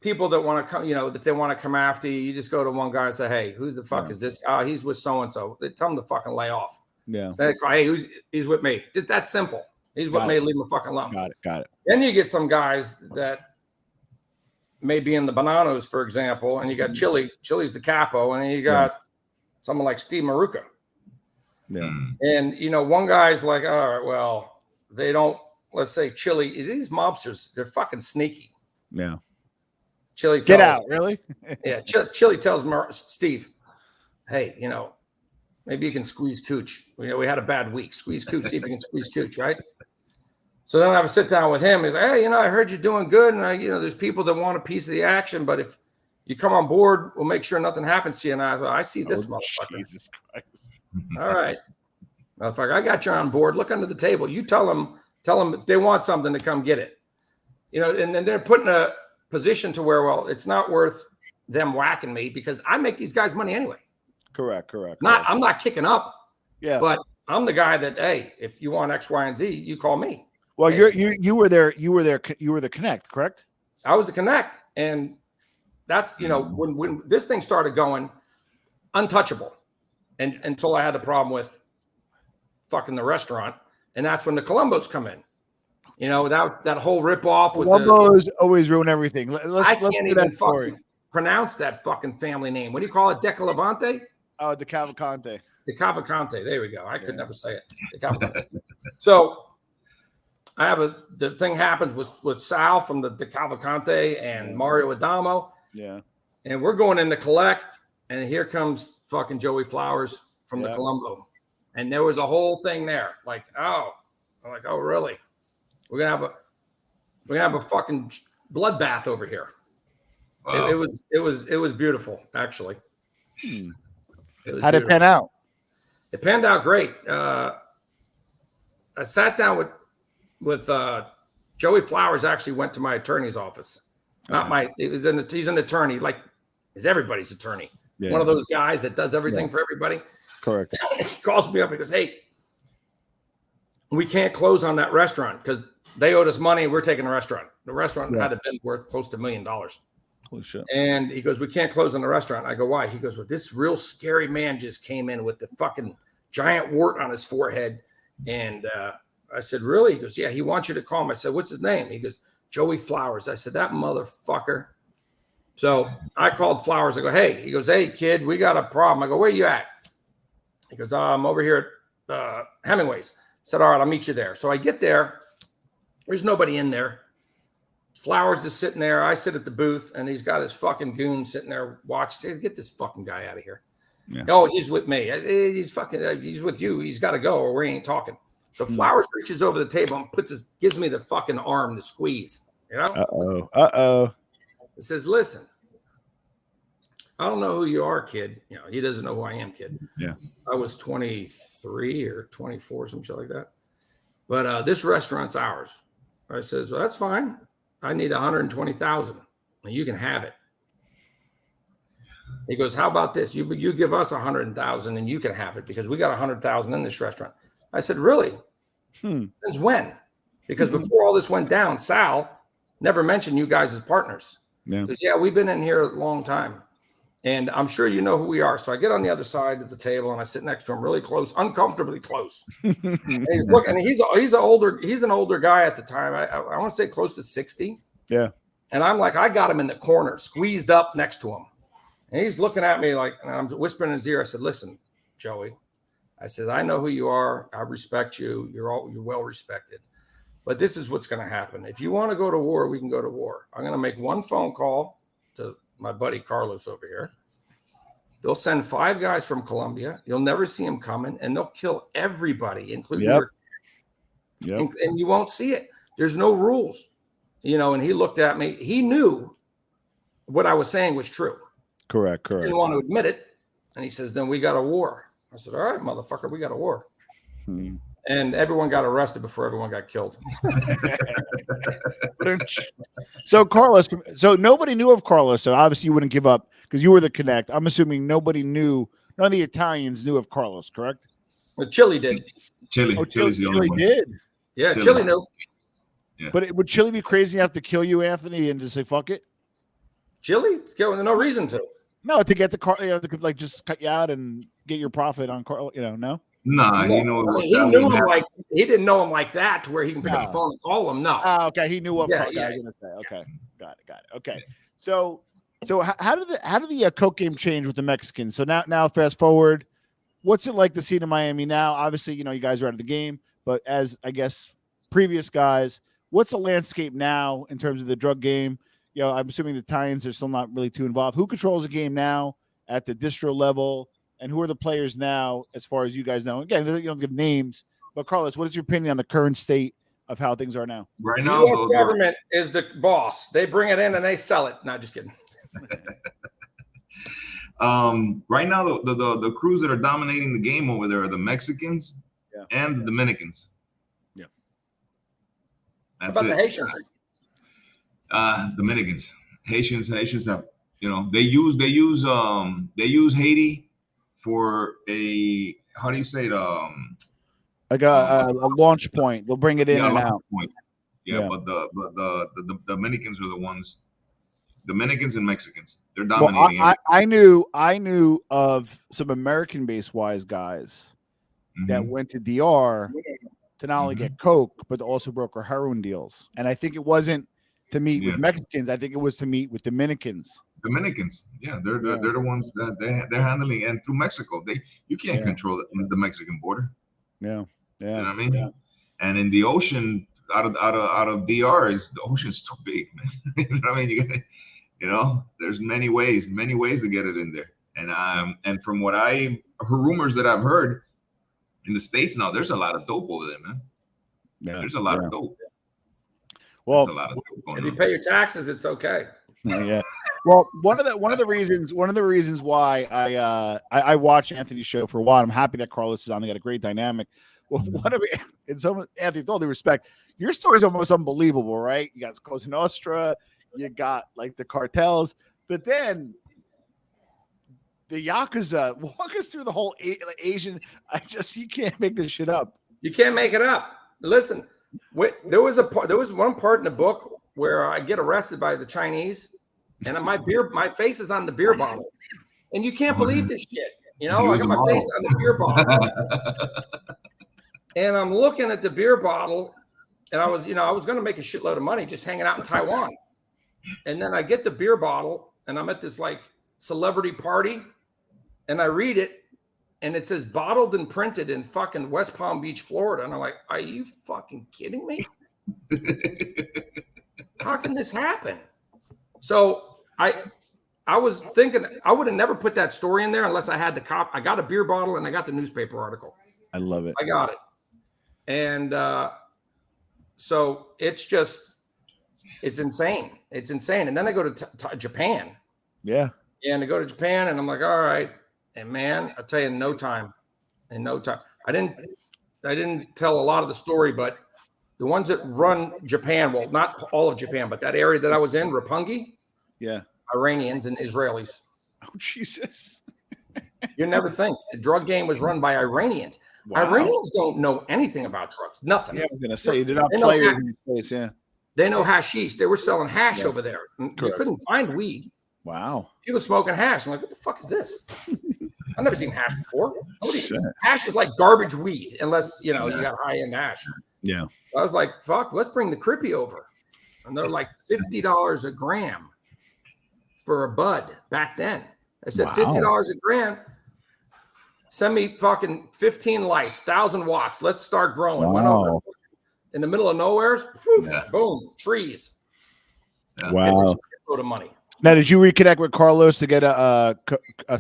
S2: people that want to come, if they want to come after you, you just go to one guy and say, "Hey, who the fuck is this? Oh, he's with so-and-so." They tell him to fucking lay off.
S1: Yeah.
S2: They call, "Hey, he's with me." Just that simple. He's with me. Leave him fucking alone.
S1: Got it.
S2: Then you get some guys that may be in the Bananas, for example, and you got Chili. Chili's the capo, and then you got someone like Steve Maruca.
S1: Yeah.
S2: And, one guy's like, all right, well, they don't, let's say Chili. These mobsters, they're fucking sneaky.
S1: Yeah.
S2: Chili
S1: Get out, really?
S2: Yeah. Chili tells Steve, "Hey, maybe you can squeeze cooch. We had a bad week. Squeeze cooch, see if you can squeeze cooch, right?" So then I have a sit down with him. He's like, "Hey, I heard you're doing good. And there's people that want a piece of the action, but if you come on board, we'll make sure nothing happens to you." And I see this motherfucker.
S1: Jesus Christ.
S2: All right. Motherfucker, I got you on board. Look under the table. You tell them if they want something to come get it. You know, and then they're put in a position to where, well, it's not worth them whacking me because I make these guys money anyway.
S1: Correct.
S2: I'm not kicking up.
S1: Yeah.
S2: But I'm the guy that, hey, if you want X, Y, and Z, you call me.
S1: Well,
S2: hey,
S1: you were the connect, correct?
S2: I was the connect. And that's, you know, when this thing started going, untouchable. And until I had the problem with fucking the restaurant. And that's when the Colombos come in. You know, that whole ripoff with
S1: Colombos always ruin everything.
S2: I can't even fucking pronounce that fucking family name. What do you call it? Decalavante?
S1: Oh, the Cavalcante.
S2: The Cavalcante. There we go. I could never say it. The Cavalcante. So the thing happens with Sal from the Cavalcante and Mario Adamo.
S1: Yeah.
S2: And we're going in to collect. And here comes fucking Joey Flowers from the Colombo. And there was a whole thing there. Like, oh, I'm like, oh, really? We're gonna have a fucking bloodbath over here. Wow. It was beautiful, actually.
S1: How'd it pan out?
S2: It panned out great. I sat down with Joey Flowers. Actually went to my attorney's office. He's an attorney, like is everybody's attorney. Yeah. One of those guys that does everything for everybody.
S1: Correct.
S2: He calls me up and he goes, hey, we can't close on that restaurant because they owed us money. We're taking the restaurant. The restaurant had been worth close to $1 million.
S1: Holy shit.
S2: And he goes, we can't close on the restaurant. I go, why? He goes, well, this real scary man just came in with the fucking giant wart on his forehead. And I said, really? He goes, yeah, he wants you to call him. I said, what's his name? He goes, Joey Flowers. I said, that motherfucker. So I called Flowers. I go, hey. He goes, hey, kid, we got a problem. I go, where you at? He goes, I'm over here at Hemingway's. I said, all right, I'll meet you there. So I get there. There's nobody in there. Flowers is sitting there. I sit at the booth, and he's got his fucking goon sitting there watching. Get this fucking guy out of here. Yeah. Oh, he's with me. He's with you. He's got to go, or we ain't talking. So Flowers reaches over the table and gives me the fucking arm to squeeze. You know?
S1: Uh-oh.
S2: He says, listen, I don't know who you are, kid. You know, he doesn't know who I am, kid.
S1: Yeah.
S2: I was 23 or 24, some shit like that. But this restaurant's ours. I says, well, that's fine. I need 120,000 and you can have it. He goes, how about this? You give us 100,000 and you can have it because we got 100,000 in this restaurant. I said, really? Since when? Because before all this went down, Sal never mentioned you guys as partners.
S1: Yeah.
S2: Because, yeah, we've been in here a long time. And I'm sure you know who we are. So I get on the other side of the table and I sit next to him really close, uncomfortably close. And he's looking, and he's an older guy at the time. I want to say close to 60.
S1: Yeah.
S2: And I'm like, I got him in the corner, squeezed up next to him. And he's looking at me like, and I'm whispering in his ear. I said, listen, Joey, I said, I know who you are. I respect you. You're well respected. But this is what's going to happen. If you want to go to war, we can go to war. I'm going to make one phone call to my buddy Carlos over here. They'll send 5 guys from Colombia. You'll never see them coming, and they'll kill everybody, including your. And you won't see it. There's no rules, you know. And he looked at me. He knew what I was saying was true.
S1: Correct.
S2: He didn't want to admit it, and he says, "Then we got a war." I said, "All right, motherfucker, we got a war." And everyone got arrested before everyone got killed.
S1: So Carlos, so nobody knew of Carlos. So obviously you wouldn't give up because you were the connect. I'm assuming nobody knew. None of the Italians knew of Carlos, correct?
S2: Well, Chili did.
S3: Chili
S1: did.
S2: Yeah, Chili knew.
S1: Yeah. But would Chili be crazy enough to kill you, Anthony, and just say fuck it?
S2: Chili? No reason to.
S1: No, to get the car, to just cut you out and get your profit on Carlos. No.
S3: Nah,
S2: he knew him like he didn't know him like that to where he can pick up the phone and call him. No.
S1: Oh, okay. He knew what I was gonna say. Okay, got it. Okay, so how did the coke game change with the Mexicans? So now fast forward, what's it like to see in Miami now? Obviously, you guys are out of the game, but as I guess previous guys, what's the landscape now in terms of the drug game? I'm assuming the Italians are still not really too involved. Who controls the game now at the distro level? And who are the players now, as far as you guys know? Again, you don't give names, but Carlos, what is your opinion on the current state of how things are now?
S3: Right now,
S2: the U.S. government is the boss. They bring it in and they sell it. Not just kidding.
S3: Right now, the crews that are dominating the game over there are the Mexicans and the Dominicans.
S1: Yeah.
S2: How about the Haitians?
S3: Dominicans, Haitians have, they use Haiti for a, how do you say it?
S1: Like a launch point. They'll bring it in and out.
S3: Point. Yeah, but the Dominicans are the ones. Dominicans and Mexicans, they're dominating.
S1: Well, I knew of some American-based wise guys that went to DR to not only get coke but to also broker heroin deals. And I think it wasn't to meet with Mexicans. I think it was to meet with Dominicans.
S3: Yeah, they're the ones that they're handling, and through Mexico, you can't control the Mexican border.
S1: Yeah,
S3: you know what I mean. Yeah. And in the ocean, out of DR, the ocean's too big, man. You know what I mean? There's many ways to get it in there. And from what rumors that I've heard in the States now, there's a lot of dope over there, man. Yeah, there's a lot of dope.
S1: Well,
S3: there's a lot of dope going
S2: if you pay your taxes, it's okay.
S1: Yeah. Well, one of the reasons why I watched Anthony's show for a while. I'm happy that Carlos is on. They got a great dynamic. Well, Anthony, with all due respect, your story is almost unbelievable, right? You got Cosa Nostra, you got like the cartels, but then the Yakuza. Walk us through the whole Asian. You can't make this shit up.
S2: You can't make it up. Listen, there was one part in the book where I get arrested by the Chinese, and my face is on the beer bottle, and you can't believe this shit. I got my face on the beer bottle, and I'm looking at the beer bottle, and I was going to make a shitload of money just hanging out in Taiwan, and then I get the beer bottle, and I'm at this like celebrity party, and I read it, and it says bottled and printed in fucking West Palm Beach, Florida, and I'm like, are you fucking kidding me? How can this happen? So I was thinking I would have never put that story in there unless I had the cop. I got a beer bottle and I got the newspaper article.
S1: I love it.
S2: I got it. And so it's insane. It's insane. And then I go to Japan.
S1: Yeah.
S2: And I go to Japan and I'm like, all right. And man, I'll tell you, in no time. I didn't tell a lot of the story, but the ones that run Japan, well, not all of Japan, but that area that I was in, Roppongi, Iranians and Israelis.
S1: Oh, Jesus.
S2: You never think. The drug game was run by Iranians. Wow. Iranians don't know anything about drugs. Nothing.
S1: Yeah, I was going to say, they're not players in this place, yeah.
S2: They know hashish. They were selling hash over there. You couldn't find weed.
S1: Wow.
S2: People smoking hash. I'm like, what the fuck is this? I've never seen hash before. Hash is like garbage weed, unless, you got high-end hash.
S1: Yeah.
S2: I was like, fuck, let's bring the Crippy over. And they're like $50 a gram for a bud back then. I said, $50 a gram. Send me fucking 15 lights, 1,000 watts. Let's start growing.
S1: Wow.
S2: Went over in the middle of nowhere. Boom, trees.
S1: Wow.
S2: Load of money.
S1: Now, did you reconnect with Carlos to get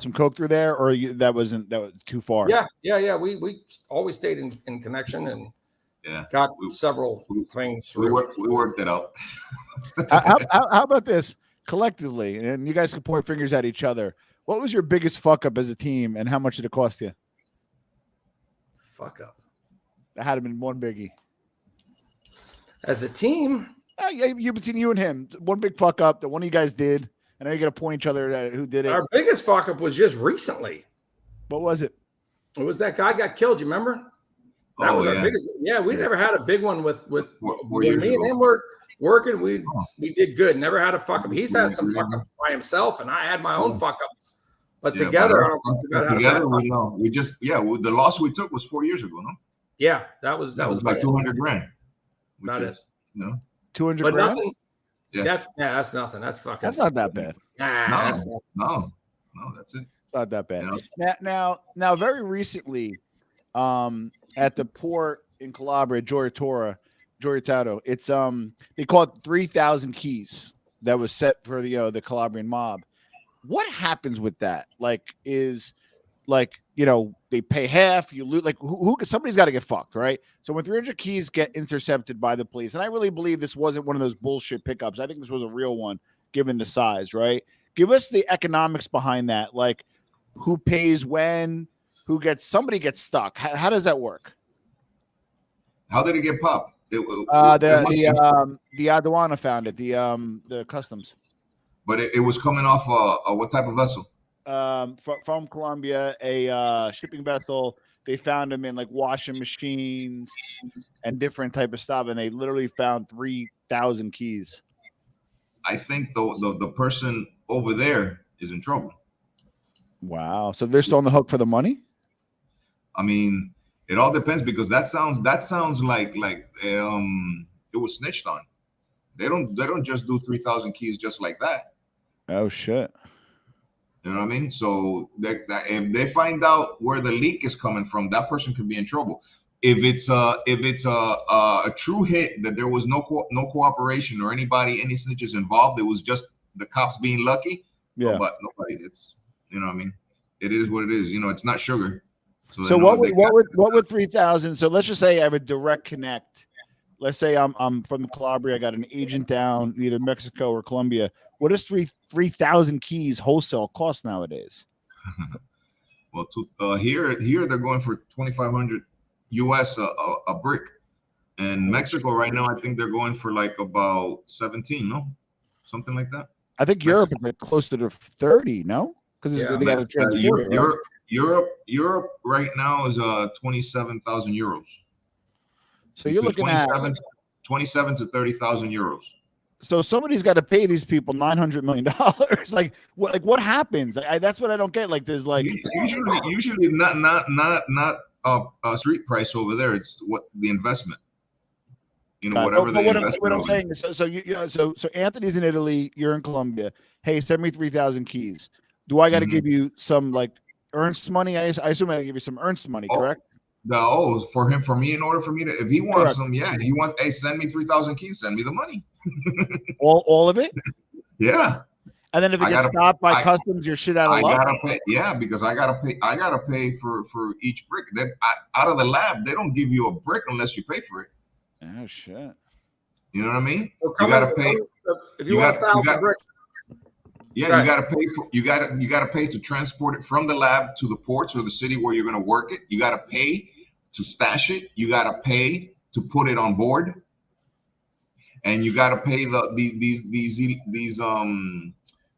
S1: some coke through there, or that was too far?
S2: Yeah. We always stayed in connection and got several things through.
S3: We worked it out.
S1: How about this collectively? And you guys can point fingers at each other. What was your biggest fuck up as a team, and how much did it cost you?
S2: Fuck up.
S1: That had been one biggie.
S2: As a team.
S1: You between you and him, one big fuck up that one of you guys did, and now you got to point each other at who did it.
S2: Our biggest fuck up was just recently.
S1: What was it?
S2: It was that guy got killed. You remember? That was our biggest. Yeah, we never had a big one with me and him were working. We did good. Never had a fuck up. He's had some fuck ups by himself, and I had my own fuck ups. But together, I don't think we got
S3: together. We know. We just the loss we took was 4 years ago, no?
S2: Yeah, that was
S3: like $200,000.
S2: About it.
S1: 200
S2: grand? Nothing. Yeah. That's nothing. That's fucking.
S1: That's not that bad.
S3: No, that's it.
S1: It's not that bad. Now, very recently, at the port in Calabria, Gioritato, it's they call it 3,000 keys that was set for the Calabrian mob. What happens with that? They pay half, you lose, somebody's got to get fucked, right? So when 300 keys get intercepted by the police, and I really believe this wasn't one of those bullshit pickups. I think this was a real one, given the size, right? Give us the economics behind that. Like, who pays when, somebody gets stuck. How does that work?
S3: How did it get popped?
S1: The aduana found it. The customs.
S3: But it was coming off what type of vessel?
S1: From Colombia, a shipping vessel. They found them in like washing machines and different type of stuff, and they literally found 3,000 keys.
S3: I think the person over there is in trouble.
S1: Wow! So they're still on the hook for the money?
S3: I mean, it all depends, because that sounds like it was snitched on. They don't just do 3,000 keys just like that.
S1: Oh shit!
S3: You know what I mean? So if they find out where the leak is coming from, that person could be in trouble. If it's a true hit that there was no cooperation or any snitches involved, it was just the cops being lucky.
S1: Yeah.
S3: But nobody. It's, you know what I mean? It is what it is. You know, it's not sugar.
S1: So what would 3,000? So let's just say I have a direct connect. Let's say I'm from Calabria. I got an agent down in either Mexico or Colombia. What does 3,000 keys wholesale cost nowadays?
S3: Well, here they're going for 2,500 US a brick, and Mexico right now I think they're going for like about 17, no, something like that.
S1: I think Europe is like closer to 30, no, because they got to transport it.
S3: Europe right now is 27,000 euros.
S1: So you're looking at
S3: 27 to 30,000 euros.
S1: So somebody's got to pay these people $900 million. Like what happens? That's what I don't get. Like there's like
S3: usually not street price over there. It's what the investment. You know, whatever the investment.
S1: What I'm saying is, so Anthony's in Italy. You're in Colombia. Hey, send me 3,000 keys. Do I got to give you some like earnest money? I assume I got to give you some earnest money, correct?
S3: For me, in order for me to, if he wants some, hey, send me 3,000 keys, send me the money.
S1: all of it?
S3: Yeah.
S1: And then if it gets stopped by customs, you're shit out of luck.
S3: Because I gotta pay for each brick. Then out of the lab, they don't give you a brick unless you pay for it.
S1: Oh shit.
S3: You know what I mean?
S2: Well, you gotta pay. If you want 1,000 bricks.
S3: Yeah, right. You gotta pay to transport it from the lab to the ports or the city where you're gonna work it. You gotta pay to stash it. You gotta pay to put it on board, and you gotta pay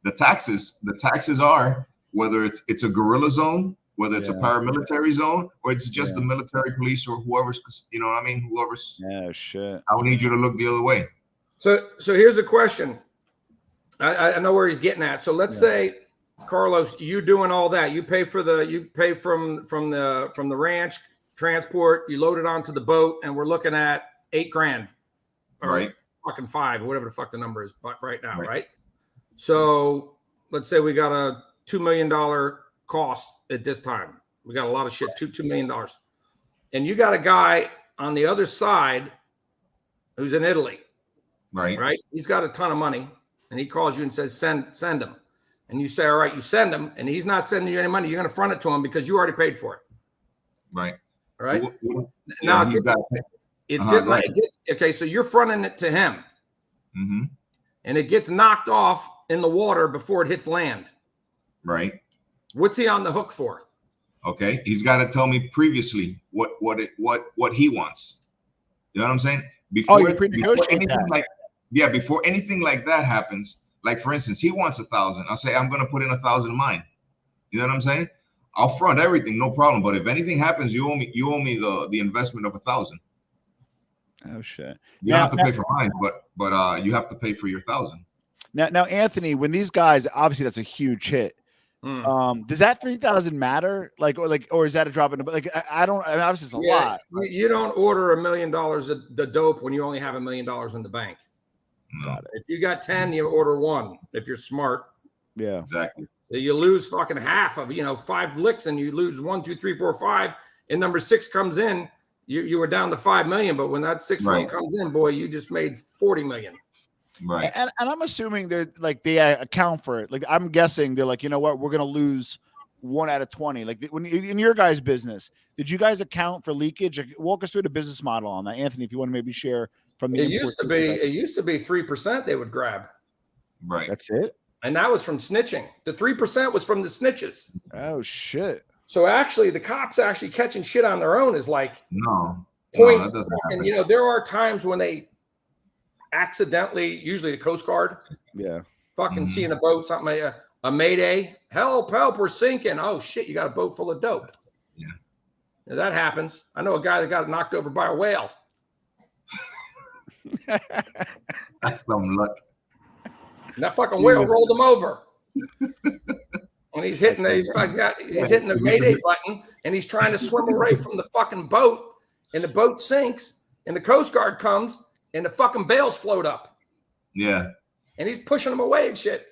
S3: the taxes. The taxes are whether it's a guerrilla zone, whether it's a paramilitary zone, or it's just the military police or whoever's, you know what I mean? Whoever's.
S1: Yeah, shit.
S3: I would need you to look the other way.
S2: So here's a question. I know where he's getting at. So let's say, Carlos, you doing all that. You pay from the ranch transport. You load it onto the boat, and we're looking at $8,000, or fucking $5,000, whatever the fuck the number is right now, right? So let's say we got a $2 million cost at this time. We got a lot of shit, $2 million, and you got a guy on the other side who's in Italy, right? He's got a ton of money. And he calls you and says, send him. And you say, all right, you send him. And he's not sending you any money. You're going to front it to him because you already paid for it.
S3: Right.
S2: All right. Now okay. So you're fronting it to him.
S3: Mm-hmm.
S2: And it gets knocked off in the water before it hits land.
S3: Right.
S2: What's he on the hook for?
S3: Okay. He's got to tell me previously what he wants. You know what I'm saying? Before anything like that happens, like for instance, he wants 1,000. I'll say, I'm going to put in 1,000 of mine. You know what I'm saying? I'll front everything, no problem. But if anything happens, you owe me the investment of 1,000.
S1: Oh shit!
S3: You don't have to pay for mine, but you have to pay for your 1,000.
S1: Now, Anthony, when these guys, obviously that's a huge hit. Does that 3,000 matter? Or is that a drop in the, I don't, I mean, obviously it's a lot.
S2: You don't order $1 million of the dope when you only have $1 million in the bank.
S1: Got it.
S2: If you got 10, you order 1 if you're smart.
S1: Yeah,
S3: exactly.
S2: You lose fucking half of 5 licks, and you lose 1, 2, 3, 4, 5, and number 6 comes in. You were down to 5 million, but when that 6th one comes in, boy, you just made 40 million.
S3: Right.
S1: And I'm assuming they account for it. Like I'm guessing they're like, you know what, we're gonna lose 1 out of 20. Like when in your guys' business, did you guys account for leakage? Walk us through the business model on that, Anthony. If you want to maybe share from the. It used to
S2: be 3% they would grab.
S3: Right.
S1: That's it.
S2: And that was from snitching. The 3% was from the snitches.
S1: Oh shit.
S2: So actually, the cops actually catching shit on their own is like
S3: no.
S2: point.
S3: that doesn't
S2: And
S3: happen.
S2: there are times when they accidentally, usually the Coast Guard, fucking seeing a boat, something, a mayday, help, we're sinking. Oh shit, you got a boat full of dope.
S3: Yeah.
S2: That happens. I know a guy that got knocked over by a whale.
S3: That's some luck.
S2: And that fucking whale rolled him over. And he's hitting the mayday button, and he's trying to swim away from the fucking boat, and the boat sinks, and the Coast Guard comes, and the fucking bales float up.
S3: Yeah.
S2: And he's pushing them away and shit.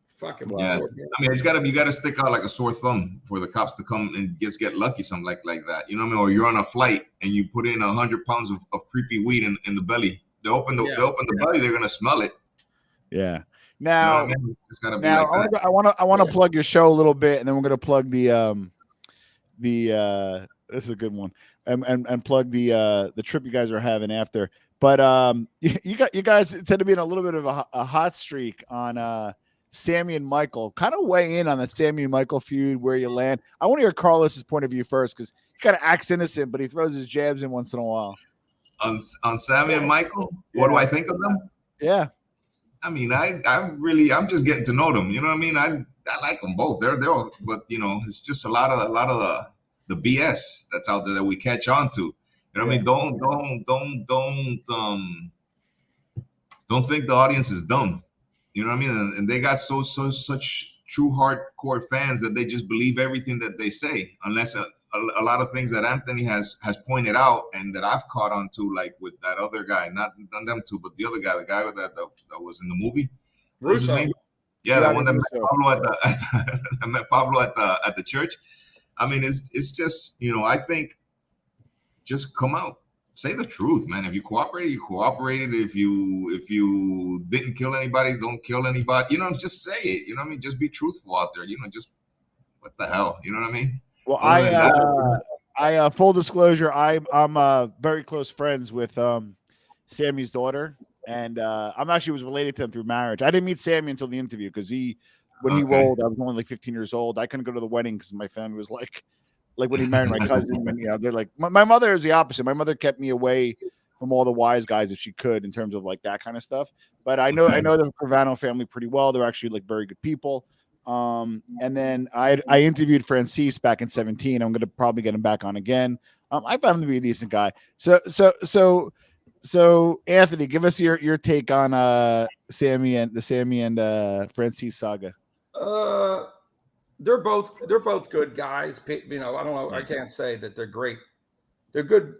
S2: Fucking
S3: yeah. I mean, you gotta stick out like a sore thumb for the cops to come and just get lucky, something like that. You know what I mean? Or you're on a flight and you put in 100 pounds of creepy weed in the belly. They open the belly, they're gonna smell it.
S1: Yeah. Now,
S3: you know what I mean? It's gotta be
S1: now
S3: like that.
S1: I want to plug your show a little bit, and then we're gonna plug the this is a good one, and plug the trip you guys are having after. But you guys tend to be in a little bit of a hot streak on Sammy and Michael. Kind of weigh in on the Sammy and Michael feud, where you land. I want to hear Carlos's point of view first, because he kind of acts innocent, but he throws his jabs in once in a while.
S3: On Sammy and Michael, what do I think of them?
S1: Yeah.
S3: I mean, I'm just getting to know them. You know what I mean? I like them both. They're all, but it's just a lot of the BS that's out there that we catch on to. You know what I mean? Don't think the audience is dumb. You know what I mean? And they got such true hardcore fans that they just believe everything that they say, unless a lot of things that Anthony has pointed out and that I've caught on to, like with that other guy, not them two, but the other guy, the guy that was in the movie.
S2: Russo.
S3: Yeah, the one that met Pablo at the church. I mean, it's just, I think, just come out, say the truth, man. If you cooperated, you cooperated. If you didn't kill anybody, don't kill anybody. Just say it. You know what I mean? Just be truthful out there. Just what the hell? You know what I mean?
S1: Well, I full disclosure, I'm very close friends with Sammy's daughter, and I'm actually was related to him through marriage. I didn't meet Sammy until the interview, because when he rolled, I was only like 15 years old. I couldn't go to the wedding because my family was like when he married my cousin, and they're like, my mother is the opposite. My mother kept me away from all the wise guys if she could, in terms of like that kind of stuff. But I know the Gravano family pretty well. They're actually like very good people. And then I interviewed Francis back in 2017. I'm going to probably get him back on again. I found him to be a decent guy. So Anthony, give us your take on Sammy and Francis saga.
S2: They're both good guys. I don't know. I can't say that they're great. They're good.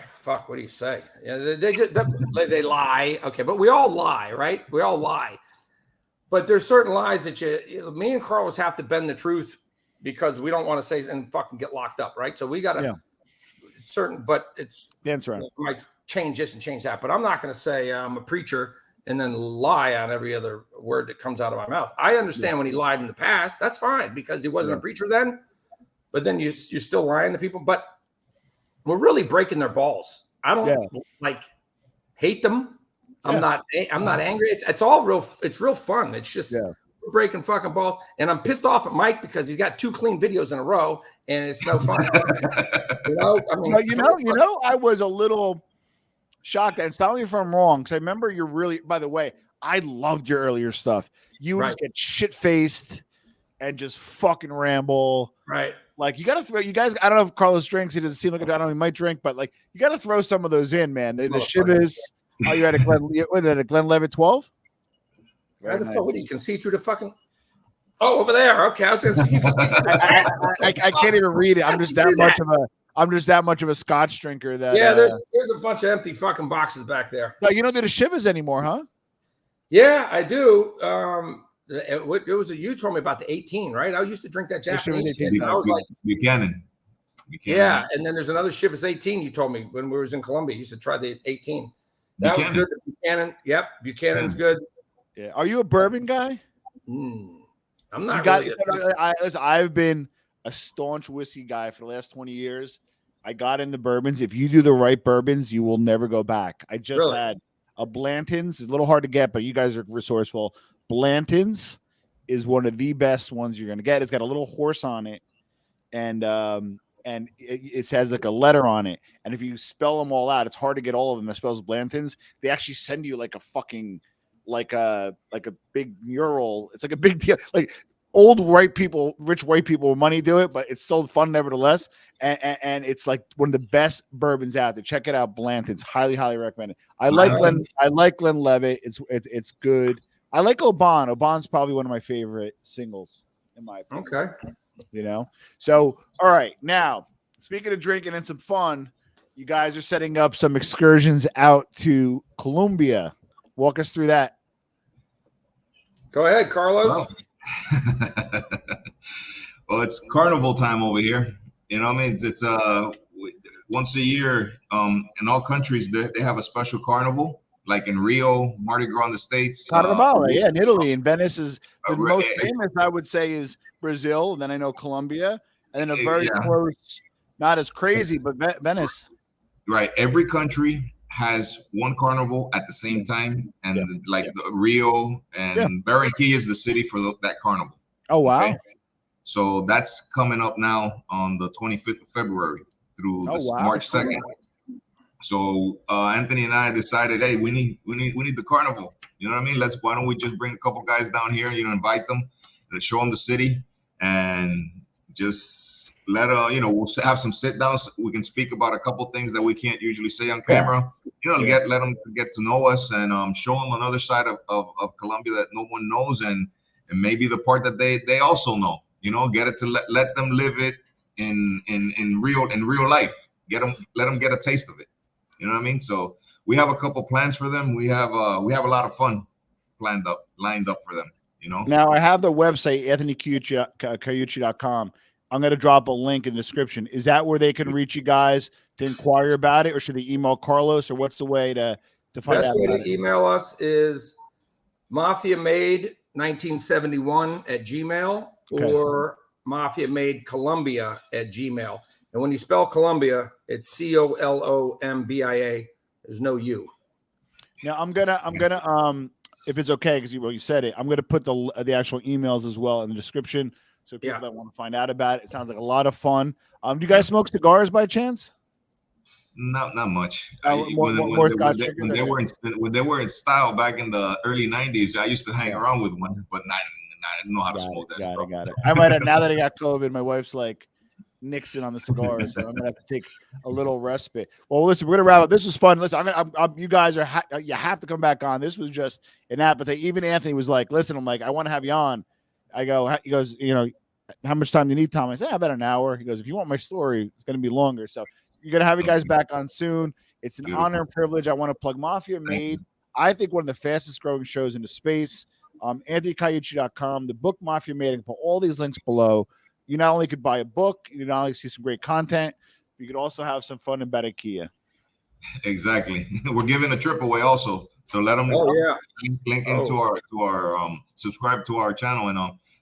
S2: Fuck, what do you say? Yeah, they lie. Okay, but we all lie, right? We all lie. But there's certain lies that me and Carlos have to bend the truth, because we don't want to say and fucking get locked up, right? So we got to but
S1: that's right.
S2: Might change this and change that. But I'm not going to say I'm a preacher and then lie on every other word that comes out of my mouth. I understand when he lied in the past. That's fine, because he wasn't a preacher then. But then you're still lying to people. But we're really breaking their balls. I don't hate them. I'm not angry. It's all real. It's real fun. It's just we're breaking fucking balls. And I'm pissed off at Mike because he's got 2 clean videos in a row, and it's no fun. I mean,
S1: I was a little shocked, and stop me if I'm wrong, because I remember you're really. By the way, I loved your earlier stuff. You would just get shit faced and just fucking ramble.
S2: Right.
S1: Like, you got to throw, you guys, I don't know if Carlos drinks. He doesn't seem like I don't know, he might drink, but like, you got to throw some of those in, man. The shivers. Oh, you had a Glenlivet 12?
S2: How the fuck would you can see through the fucking? Oh, over there. Okay, I was gonna see. You can see
S1: I can't even read it. I'm just that much of a Scotch drinker that.
S2: Yeah, there's a bunch of empty fucking boxes back there.
S1: No, you don't do the shivers anymore, huh?
S2: Yeah, I do. It was you told me about the 18, right? I used to drink that Japanese shit. I was like
S3: Buchanan.
S2: Yeah, and then there's another Shivers 18 you told me when we was in Colombia. You used to try the 18. That was good. Buchanan. Yep, Buchanan's good.
S1: Yeah. Are you a bourbon guy?
S2: I'm not really.
S1: I've been a staunch whiskey guy for the last 20 years. I got into bourbons. If you do the right bourbons, you will never go back. I just had a Blanton's. It's a little hard to get, but you guys are resourceful. Blanton's is one of the best ones you're going to get. It's got a little horse on it. And and it has like a letter on it. And if you spell them all out, it's hard to get all of them that spells Blanton's. They actually send you like a fucking like a big mural. It's like a big deal. Like old white people, rich white people with money do it, but it's still fun nevertheless. And it's like one of the best bourbons out there. Check it out, Blanton's. Highly, highly recommend it. I like Glenlivet. It's good. I like Oban. Oban's probably one of my favorite singles, in my opinion.
S2: Okay.
S1: You know? So, all right. Now, speaking of drinking and some fun, you guys are setting up some excursions out to Colombia. Walk us through that.
S2: Go ahead, Carlos.
S3: Well, it's carnival time over here. You know what I mean? It's once a year in all countries they have a special carnival, like in Rio, Mardi Gras in the States.
S1: Carnival, yeah, in Italy. And Venice is the most famous, I would say, is Brazil. And then I know Colombia. And then a very close, not as crazy, but Venice.
S3: Right. Every country has one carnival at the same time. And Rio and Barranquilla is the city for that carnival.
S1: Oh, wow. Okay?
S3: So that's coming up now on the 25th of February through March 2nd. So Anthony and I decided, hey, we need the carnival. You know what I mean? Why don't we just bring a couple guys down here, invite them, show them the city, and just we'll have some sit downs. We can speak about a couple things that we can't usually say on camera. Let them get to know us and show them another side of Colombia that no one knows, and maybe the part that they also know. Get it to let them live it in real life. Let them get a taste of it. You know what I mean? So we have a couple plans for them. We have a lot of fun lined up for them.
S1: Now I have the website AnthonyCaucci.com. I'm going to drop a link in the description. Is that where they can reach you guys to inquire about it, or should they email Carlos, or what's the way to find out?
S2: Best way to email us is mafiamade1971@gmail. Or Mafia Made Colombia @gmail. And when you spell Colombia, it's COLOMBIA. There's no U.
S1: Now I'm gonna if it's okay, because you said it, I'm gonna put the actual emails as well in the description, so people that want to find out about it. It sounds like a lot of fun. Do you guys smoke cigars by chance?
S3: Not much. When they were in style back in the early '90s, I used to hang around with one, but I didn't know how to smoke that stuff. Got it.
S1: I might have, now that I got COVID, my wife's like Nixon on the cigars, so I'm gonna have to take a little respite. Well, listen, we're gonna wrap up. This was fun. Listen, you guys are you have to come back on. This was just an appetite. Even Anthony was like, "Listen," I'm like, "I want to have you on." He goes, how much time do you need, Tom? I said, about an hour. He goes, if you want my story, it's gonna be longer. So you're gonna have you guys back on soon. It's an honor and privilege. I want to plug Mafia Made. I think one of the fastest growing shows into space. AnthonyCaucci.com, the book Mafia Made. I can put all these links below. You not only could buy a book, you not only see some great content, you could also have some fun in Barranquilla.
S3: Exactly. We're giving a trip away also, so let them link into our subscribe to our channel and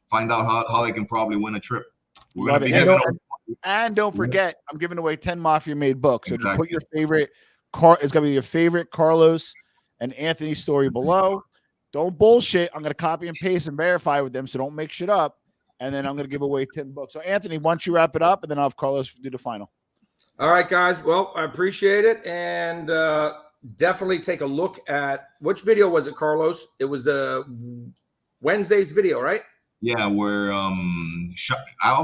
S3: find out how they can probably win a trip. We're gonna be giving
S1: and don't forget, I'm giving away 10 Mafia Made books. So just put your favorite it's gonna be your favorite Carlos and Anthony story below. Don't bullshit. I'm going to copy and paste and verify with them, so don't make shit up. And then I'm going to give away 10 books. So, Anthony, why don't you wrap it up, and then I'll have Carlos do the final.
S2: All right, guys. Well, I appreciate it. And definitely take a look at – which video was it, Carlos? It was Wednesday's video, right?
S3: Yeah, we're Al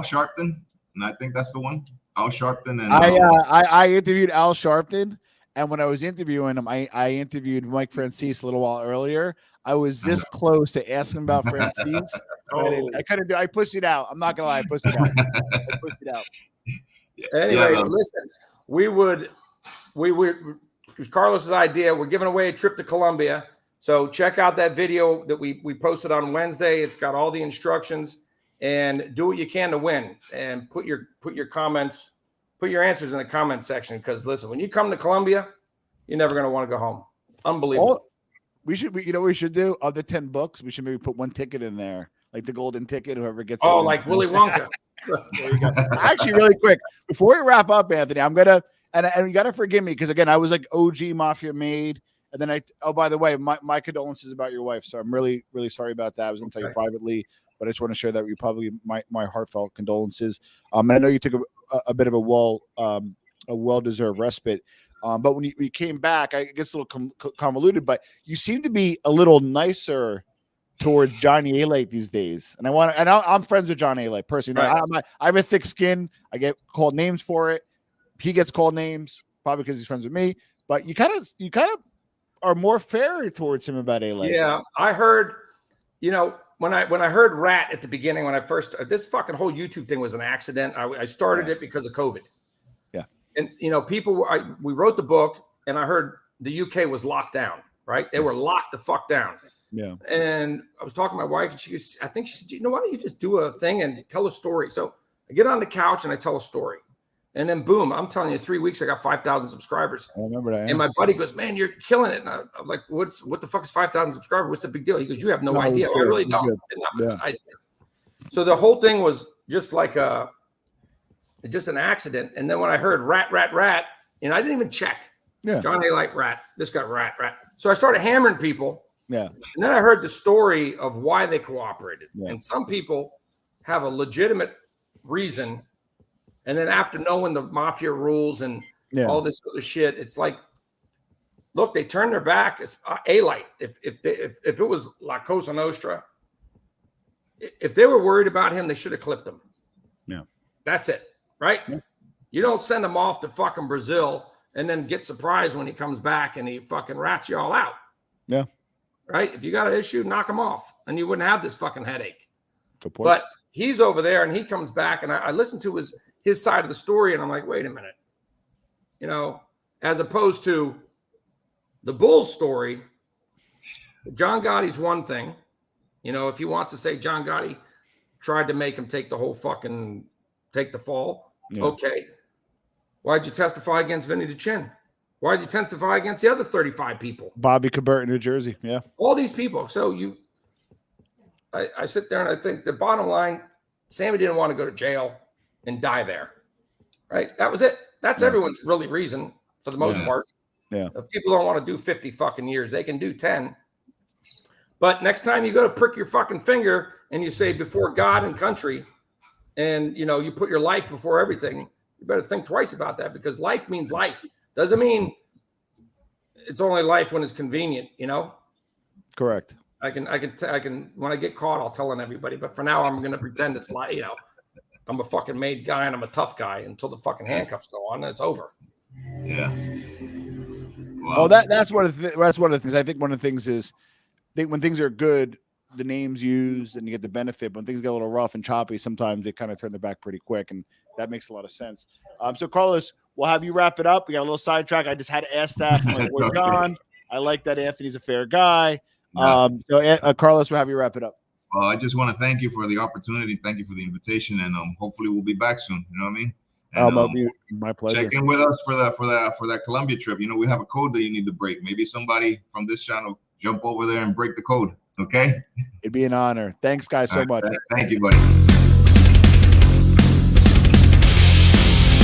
S3: Sharpton, and I think that's the one. Al Sharpton. And
S1: I interviewed Al Sharpton. And when I was interviewing him, I interviewed Mike Francis a little while earlier. I was this close to asking about Francis. I couldn't do. I pussied out. I'm not gonna lie, I pussied out.
S2: Anyway, listen, it was Carlos's idea. We're giving away a trip to Colombia. So check out that video that we posted on Wednesday. It's got all the instructions, and do what you can to win. And put your comments. Put your answers in the comment section, because listen, when you come to Colombia, you're never going to want to go home. Unbelievable.
S1: We should do of the 10 books. We should maybe put one ticket in there, like the golden ticket. Whoever gets
S2: like Willy Wonka.
S1: There you go. Actually, really quick before we wrap up, Anthony, I'm gonna and you got to forgive me, because again, I was like OG Mafia Made, and then by the way, my condolences about your wife. So I'm really, really sorry about that. I was going to tell you privately, but I just want to share that with you publicly. My heartfelt condolences. And I know you took a bit of a well-deserved respite. But when you came back, I guess a little convoluted, but you seem to be a little nicer towards Johnny A-Late these days. And I'm friends with Johnny A-Late personally.
S2: Right.
S1: I have a thick skin. I get called names for it. He gets called names probably because he's friends with me, but you kind of are more fair towards him about A-Late.
S2: Yeah. I heard, when I heard Rat at the beginning, when I first, this fucking whole YouTube thing was an accident. I started it because of COVID.
S1: Yeah.
S2: And, we wrote the book and I heard the UK was locked down, right? They were locked the fuck down.
S1: Yeah.
S2: And I was talking to my wife and she said, why don't you just do a thing and tell a story? So I get on the couch and I tell a story. And then boom, I'm telling you, 3 weeks, I got 5,000 subscribers.
S1: I remember that.
S2: And my buddy goes, man, you're killing it. And I'm like, what the fuck is 5,000 subscribers? What's the big deal? He goes, you have no idea. I really don't. So the whole thing was just like just an accident. And then when I heard rat, I didn't even check.
S1: Yeah.
S2: John A. Rat. This got rat. So I started hammering people.
S1: Yeah.
S2: And then I heard the story of why they cooperated.
S1: Yeah.
S2: And some people have a legitimate reason. And then after knowing the mafia rules and all this other shit, it's like, look, they turned their back. It's A-Lite. If it was La Cosa Nostra, if they were worried about him, they should have clipped him.
S1: Yeah.
S2: That's it. Right? Yeah. You don't send him off to fucking Brazil and then get surprised when he comes back and he fucking rats you all out.
S1: Yeah.
S2: Right? If you got an issue, knock him off and you wouldn't have this fucking headache.
S1: Good point.
S2: But he's over there and he comes back and I listened to his side of the story and I'm like, wait a minute. As opposed to the Bulls story, John Gotti's one thing. If he wants to say John Gotti tried to make him take the fall. Yeah. Okay. Why'd you testify against Vinny DeChin? Why'd you testify against the other 35 people?
S1: Bobby Cabert in New Jersey. Yeah.
S2: All these people. So I sit there and I think the bottom line, Sammy didn't want to go to jail and die there. Right? That was it. That's everyone's really reason for the most part.
S1: Yeah.
S2: If people don't want to do 50 fucking years, they can do 10. But next time you go to prick your fucking finger and you say before God and country and, you put your life before everything, you better think twice about that because life means life. Doesn't mean it's only life when it's convenient,
S1: Correct.
S2: I can, when I get caught, I'll tell on everybody. But for now, I'm going to pretend it's like, I'm a fucking made guy and I'm a tough guy until the fucking handcuffs go on and it's over.
S3: Yeah.
S1: Well, that's one of the things. I think one of the things is when things are good, the name's used and you get the benefit. But when things get a little rough and choppy, sometimes they kind of turn their back pretty quick, and that makes a lot of sense. So Carlos, we'll have you wrap it up. We got a little sidetrack. I just had to ask that from we're gone. I like that Anthony's a fair guy. So Carlos, we'll have you wrap it up.
S3: Well, I just want to thank you for the opportunity. Thank you for the invitation, and hopefully we'll be back soon. You know what I mean? And,
S1: my pleasure.
S3: Check in with us for that Colombia trip. We have a code that you need to break. Maybe somebody from this channel jump over there and break the code. Okay?
S1: It'd be an honor. Thanks, guys, so much.
S3: Thank you, buddy.